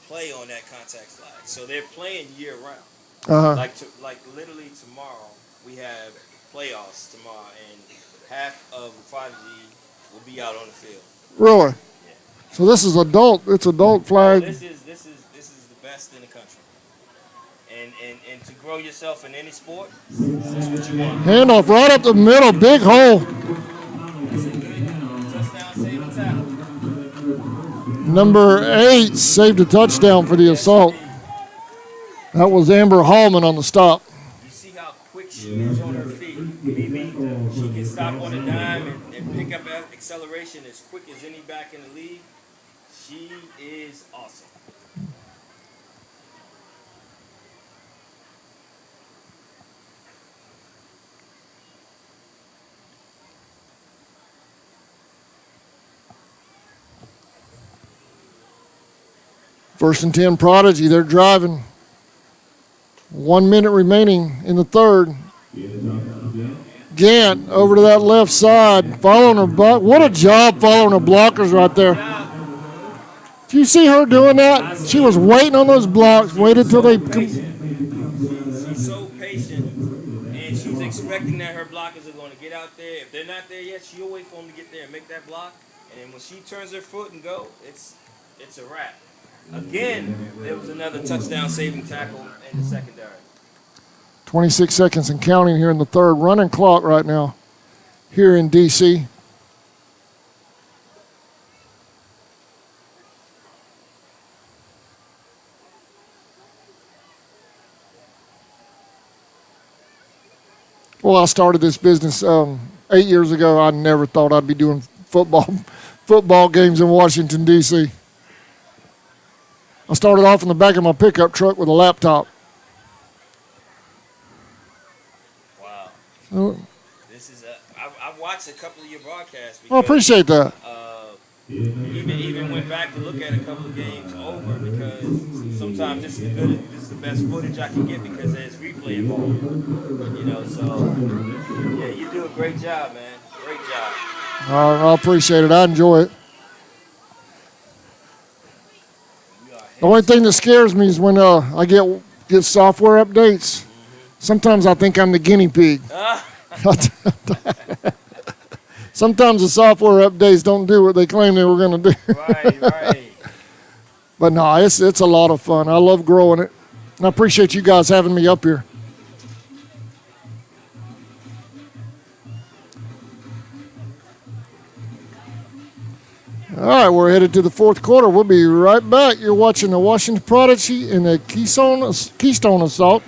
play on that contact flag. So they're playing year round. Like literally tomorrow, we have playoffs tomorrow, and half of the Prodigy will be out on the field. Really? Yeah. So this is adult. It's adult flag. This is the best in the country. And to grow yourself in any sport, that's what you want. Handoff right up the middle, big hole. That's a good touchdown, save and tackle. Number 8 saved a touchdown for the assault. That was Amber Hallman on the stop. You see how quick she is on her feet. Maybe she can stop on a dime and pick up acceleration as quick as any back in the league. She is awesome. First and 10 Prodigy. They're driving. 1 minute remaining in the third. Gant over to that left side, following her block. What a job following her blockers right there. Did you see her doing that? She was waiting on those blocks, waited till they... She's so patient, and she's expecting that her blockers are going to get out there. If they're not there yet, she'll wait for them to get there and make that block. And then when she turns her foot and go, it's a wrap. Again, there was another touchdown saving tackle in the secondary. 26 seconds and counting here in the third. Running clock right now here in D.C. Well, I started this business 8 years ago. I never thought I'd be doing football games in Washington, D.C. I started off in the back of my pickup truck with a laptop. Wow. Oh, This is I've watched a couple of your broadcasts. I appreciate that. Even went back to look at a couple of games over because sometimes this is the best footage I can get because there's replay involved. So yeah, you do a great job, man. Great job. I appreciate it. I enjoy it. The only thing that scares me is when I get software updates. Sometimes I think I'm the guinea pig. Sometimes the software updates don't do what they claim they were going to do. Right. But no, it's a lot of fun. I love growing it. And I appreciate you guys having me up here. All right, we're headed to the fourth quarter. We'll be right back. You're watching the Washington Prodigy and the Keystone Assault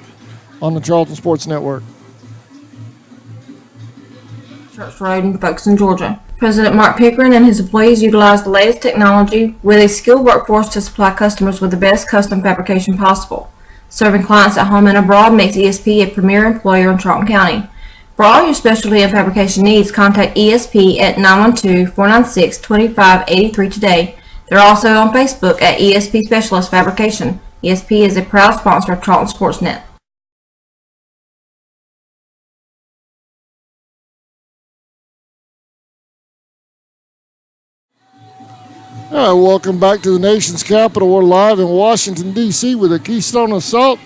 on the Charlton Sports Network. Church Road in Folkestone, Georgia. President Mark Pickering and his employees utilize the latest technology with a skilled workforce to supply customers with the best custom fabrication possible. Serving clients at home and abroad makes ESP a premier employer in Charlton County. For all your specialty and fabrication needs, contact ESP at 912-496-2583 today. They're also on Facebook at ESP Specialist Fabrication. ESP is a proud sponsor of Charlton Sportsnet. All right, welcome back to the nation's capital. We're live in Washington, D.C. with the Keystone Assault.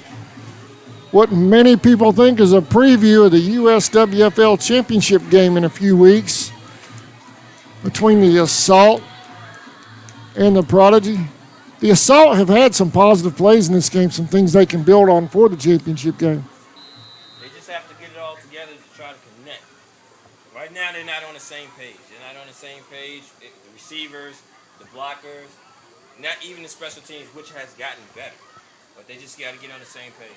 What many people think is a preview of the USWFL championship game in a few weeks between the Assault and the Prodigy. The Assault have had some positive plays in this game, some things they can build on for the championship game. They just have to get it all together to try to connect. Right now, they're not on the same page. They're not on the same page. The receivers, the blockers, not even the special teams, which has gotten better. But they just got to get on the same page.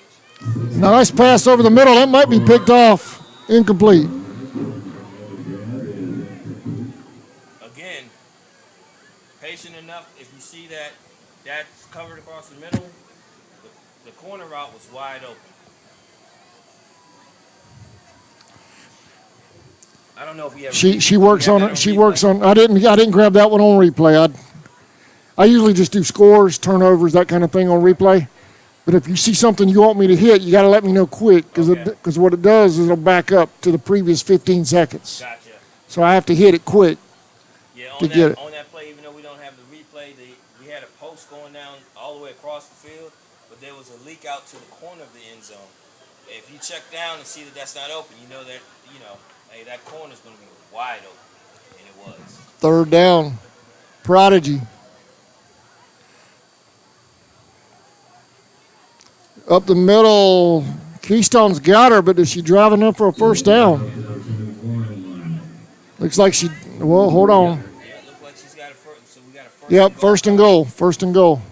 Nice pass over the middle. That might be picked off. Incomplete. Again, patient enough. If you see that's covered across the middle, the corner route was wide open. I don't know if we ever. She works on it. She works on. I didn't grab that one on replay. I usually just do scores, turnovers, that kind of thing on replay. But if you see something you want me to hit, you got to let me know quick because what it does is it'll back up to the previous 15 seconds. Gotcha. So I have to hit it quick to get it. On that play, even though we don't have the replay, we had a post going down all the way across the field, but there was a leak out to the corner of the end zone. If you check down and see that that's not open, you know that, hey, that corner's going to be wide open, and it was. Third down, Prodigy. Up the middle, Keystone's got her, but is she driving up for a first down? Looks like hold on. Yeah, it looks like she's got a first, so we got a first. Yep, first and goal. First and goal.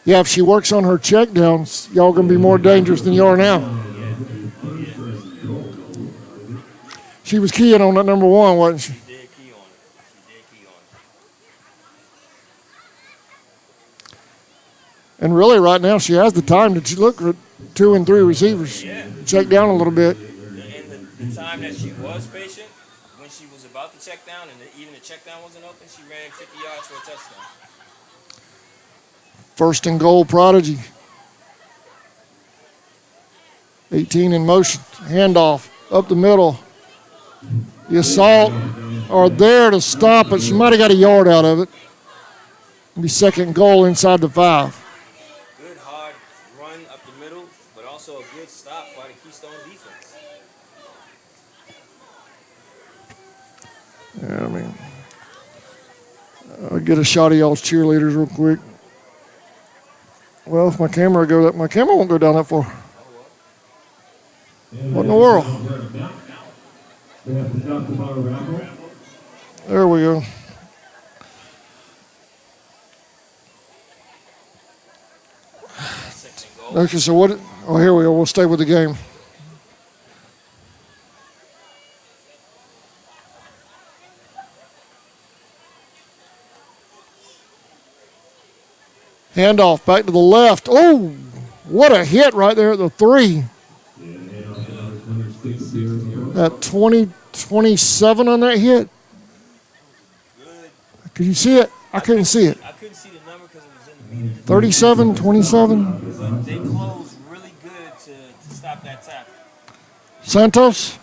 Yeah, if she works on her check downs, y'all going to be more dangerous than you are now. She was keying on that number one, wasn't she? She did key on it. And really, right now, she has the time to look at 2 and 3 receivers. Yeah. Check down a little bit. And the time that she was patient, when she was about to check down, and even the check down wasn't open, she ran 50 yards for a touchdown. First and goal, Prodigy. 18 in motion. Handoff up the middle. The Assault are there to stop it. She might have got a yard out of it. It'll be second goal inside the 5. Good hard run up the middle, but also a good stop by the Keystone defense. Yeah, I'll get a shot of y'all's cheerleaders real quick. Well, if my camera won't go down that far. What in the world? There we go. Okay, so what? Oh, here we go. We'll stay with the game. Handoff back to the left. Oh, what a hit right there at the 3. That 27 on that hit. Could you see it? I couldn't see it. I couldn't see the number because it was in the meter. 37, 27. But they closed really good to stop that tackle. Santos.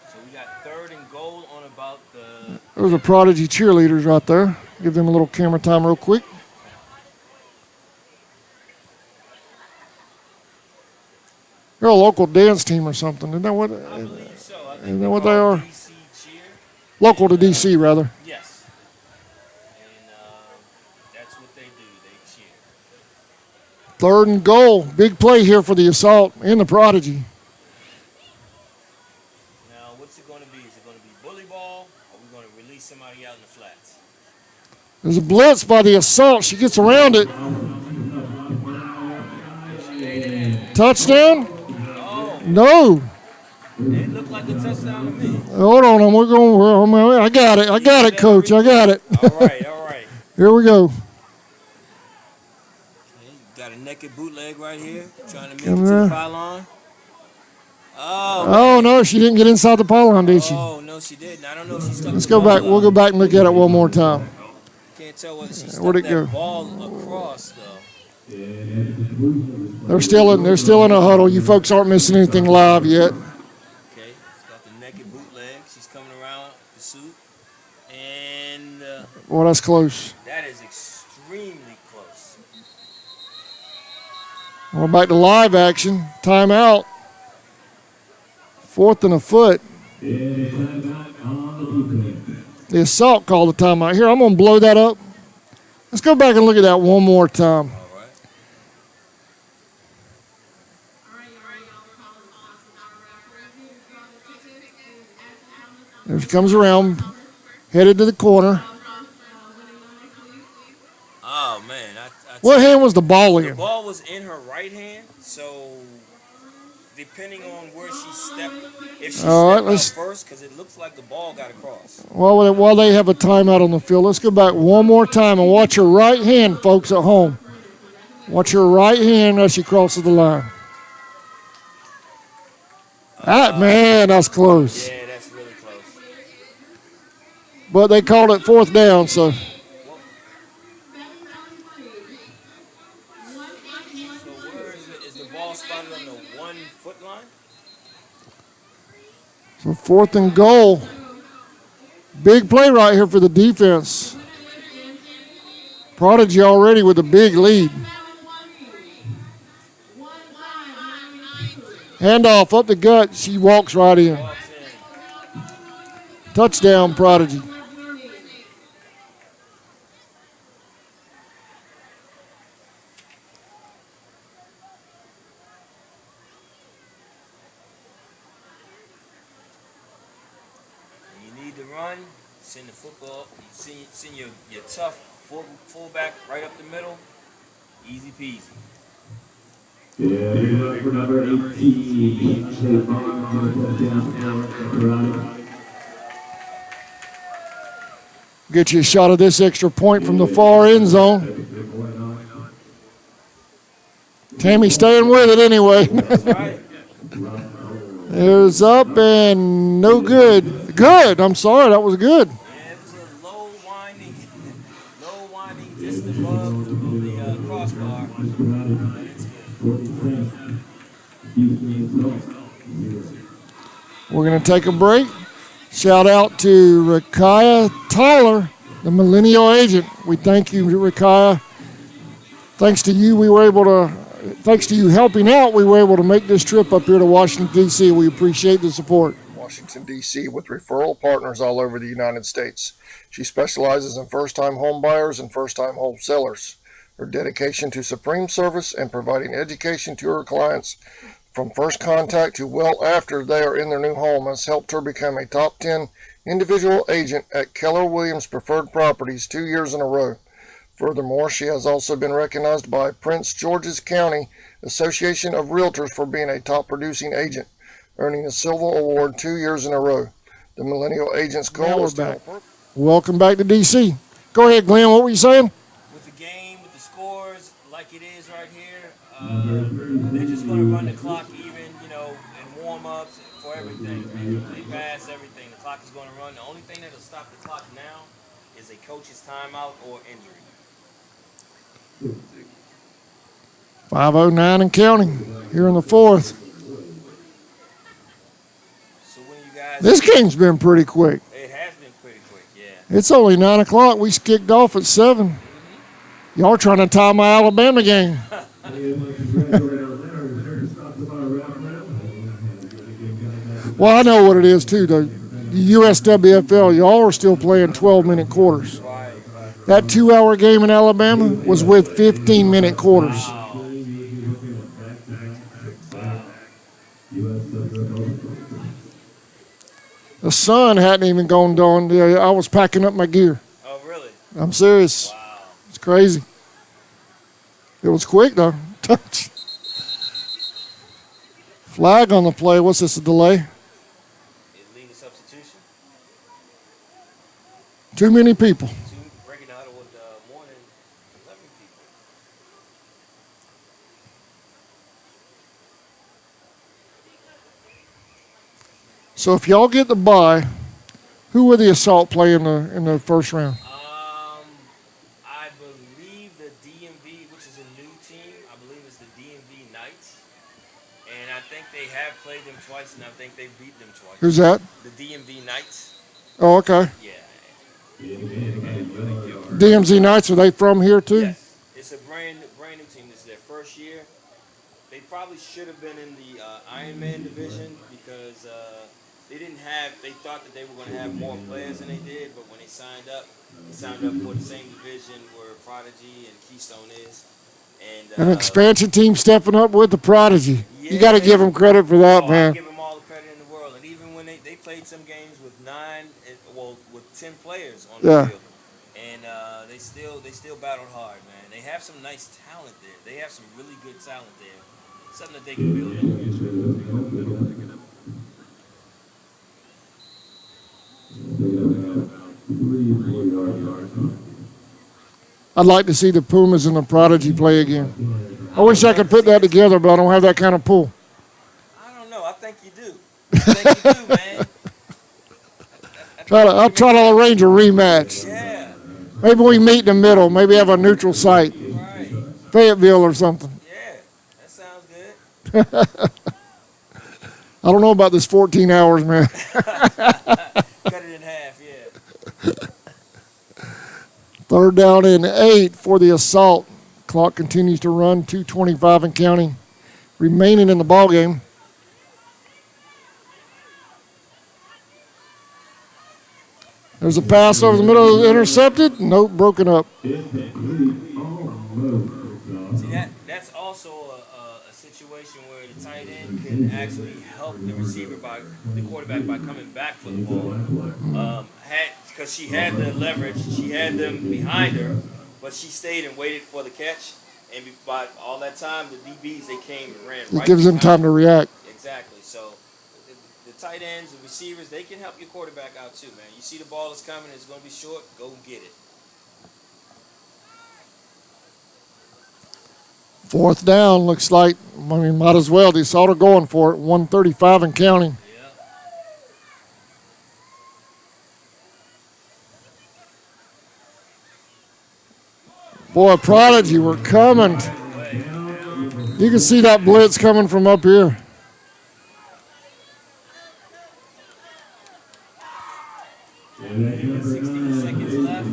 So we got 3rd and goal on about the... Those are Prodigy cheerleaders right there. Give them a little camera time real quick. They're a local dance team or something. Isn't that what, I believe so. isn't that what they are? DC cheer. Local to DC, rather. Yes. And that's what they do. They cheer. 3rd and goal. Big play here for the Assault and the Prodigy. Now, what's it going to be? Is it going to be bully ball, or are we going to release somebody out in the flats? There's a blitz by the Assault. She gets around it. Touchdown? No. It looked like a touchdown to me. Hold on. We're going. I got it. I got it, Coach. I got it. All right, all right. Here we go. Okay, got a naked bootleg right here, trying to make it to the pylon. Oh, no, she didn't get inside the pylon, did she? Oh, no, she didn't. I don't know if she stuck Let's the go ball back. We'll up. go back and look at it one more time. Can't tell whether she stuck Where'd it that go? ball across, though. They're still in a huddle. You folks aren't missing anything live yet. Okay, she's got the naked bootleg. She's coming around the suit. And Well, that's close. that is extremely close. We're back to live action. Timeout. 4th and a foot. The Assault called the timeout. Here, I'm going to blow that up. Let's go back and look at that one more time. All right. There she comes around, headed to the corner. Oh, man. What hand was the ball The in? ball was in her right hand, so depending on where she stepped, if she All right, stepped let's- out first, because it looks like the ball got across. While they have a timeout on the field, let's go back one more time and watch your right hand, folks at home. Watch your right hand as she crosses the line. Man, that's close. Yeah, that's really close. But they called it 4th down, so So where is it? Is the ball spotted on the 1 foot line? So 4th and goal. Big play right here for the defense. Prodigy already with a big lead. Handoff up the gut. She walks right in. Walks in. Touchdown, Prodigy. When you need to run, send the football. Send your tough fullback right up the middle. Easy peasy. For number 18, Get you a shot of this extra point from the far end zone. Tammy staying with it anyway. That's right. There's up and no good. Good. I'm sorry. That was good. Yeah, it was a low winding, just above the crossbar. But it's good. We're going to take a break. Shout out to Rakaya Tyler, the Millennial Agent. We thank you, Rakaya. Thanks to you helping out, we were able to make this trip up here to Washington, D.C. We appreciate the support. Washington, D.C. with referral partners all over the United States. She specializes in first-time home buyers and first-time home sellers. Her dedication to supreme service and providing education to her clients from first contact to well after they are in their new home has helped her become a top 10 individual agent at Keller Williams Preferred Properties 2 years in a row. Furthermore, she has also been recognized by Prince George's County Association of Realtors for being a top producing agent, earning a silver award 2 years in a row. The Millennial Agent's Now goal we're is to back. Welcome back to DC. Go ahead, Glenn. What were you saying? With the game, with the scores like it is right here, they're just going to run the clock even, in warm-ups for everything. They pass everything. The clock is going to run. The only thing that'll stop the clock now is a coach's timeout or injury. 5:09 and counting here in the fourth. So when you guys... This game's been pretty quick. It has been pretty quick, yeah. It's only 9 o'clock. We kicked off at 7. Y'all trying to tie my Alabama game. Well, I know what it is, too. The USWFL, y'all are still playing 12-minute quarters. That 2-hour game in Alabama was with 15-minute quarters. The sun hadn't even gone down. I was packing up my gear. Oh, really? I'm serious. Wow. It's crazy. It was quick, though. Flag on the play. What's this, a delay? Illegal substitution. Too many people. Breaking out with more than 11 people. So if y'all get the bye, who will the Assault play in the first round? I believe the DMV, which is a new team, I believe it's the DMV Knights. And I think they have played them twice, and I think they beat them twice. Who's that? The DMV Knights. Oh, okay. Yeah. DMZ Knights, are they from here too? Yes. It's a brand new team. This is their first year. They probably should have been in the Ironman division because they thought that they were going to have more players than they did, but when they signed up for the same division where Prodigy and Keystone is. And An expansion team stepping up with the Prodigy. Yeah, you got to give them credit for that, I man. give them all the credit in the world. And even when they played some games with 10 players on the field, and they still battled hard, man. They have some nice talent there. They have some really good talent there. Something that they can build on. I'd like to see the Pumas and the Prodigy play again. I wish I could put that together, but I don't have that kind of pull. I don't know. I think you do. I think you do, man. I'll try to arrange a rematch. Yeah. Maybe we meet in the middle. Maybe have a neutral site. Right. Fayetteville or something. Yeah. That sounds good. I don't know about this 14 hours, man. Cut it in half, yeah. 3rd down and 8 for the Assault. Clock continues to run, 2:25 and counting remaining in the ball game. There's a pass over the middle, intercepted. Nope, broken up. See, that's also a situation where the tight end can actually help the quarterback by coming back for the ball. Because she had the leverage, she had them behind her, but she stayed and waited for the catch. And by all that time, the DBs, they came and ran right. It gives them time to react. Exactly. So the tight ends, the receivers, they can help your quarterback out too, man. You see the ball is coming, it's going to be short, go get it. 4th down, looks like, might as well. The Assault are going for it. 1:35 and counting. Yeah. Boy, Prodigy, we're coming. You can see that blitz coming from up here.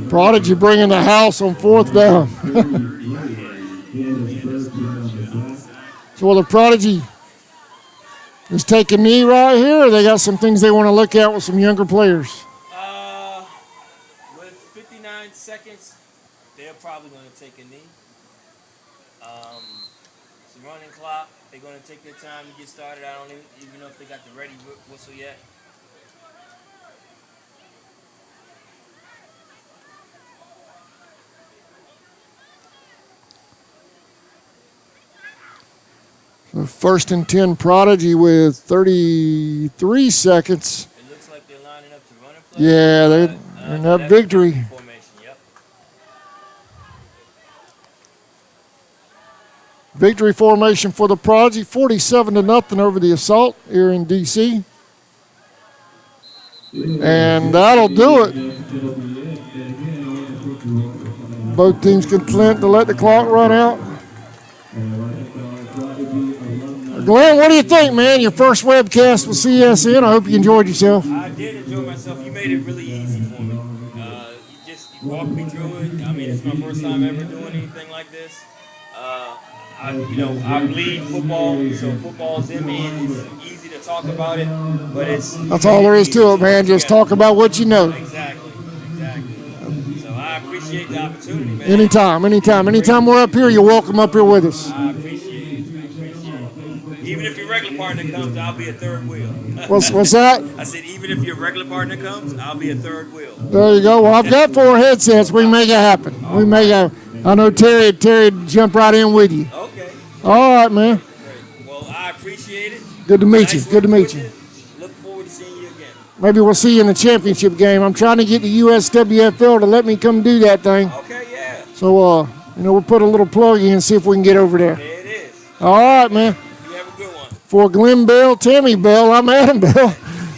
Prodigy bringing the house on 4th down. So will the Prodigy is taking knee right here, or they got some things they want to look at with some younger players? With 59 seconds, they're probably going to take a knee. It's a running clock. They're going to take their time to get started. I don't even know if they got the ready whistle yet. First and 10 Prodigy with 33 seconds. It looks like they're lining up to run a play. Yeah, they're in that victory. Formation, yep. Victory formation for the Prodigy, 47-0 over the Assault here in D.C. And that'll do it. Both teams content to let the clock run out. Glenn, what do you think, man? Your first webcast with CSN. I hope you enjoyed yourself. I did enjoy myself. You made it really easy for me. You walked me through it. I mean, it's my first time ever doing anything like this. I bleed football, so football's in me, and it's easy to talk about it, but that's all there is to it, man. Just talk about what you know. Exactly. So I appreciate the opportunity, man. Anytime we're up here, you're welcome up here with us. I appreciate it. Even if your regular partner comes, I'll be a third wheel. What's that? I said, even if your regular partner comes, I'll be a third wheel. There you go. Well, I've got 4 headsets. We can make it happen. I know Terry jump right in with you. Okay. All right, man. Great. Well, I appreciate it. Good to meet you. Nice Good to meet you. Look forward to seeing you again. Maybe we'll see you in the championship game. I'm trying to get the USWFL to let me come do that thing. Okay, yeah. So, we'll put a little plug in and see if we can get over there. There it is. All right, man. You have a good one. For Glenn Bell, Tammy Bell, I'm Adam Bell.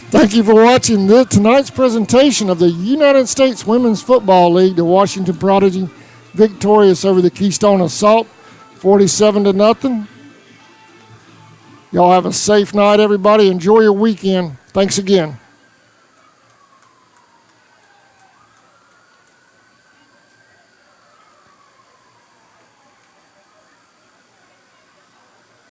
Thank you for watching tonight's presentation of the United States Women's Football League. The Washington Prodigy victorious over the Keystone Assault, 47-0. Y'all have a safe night, everybody. Enjoy your weekend. Thanks again.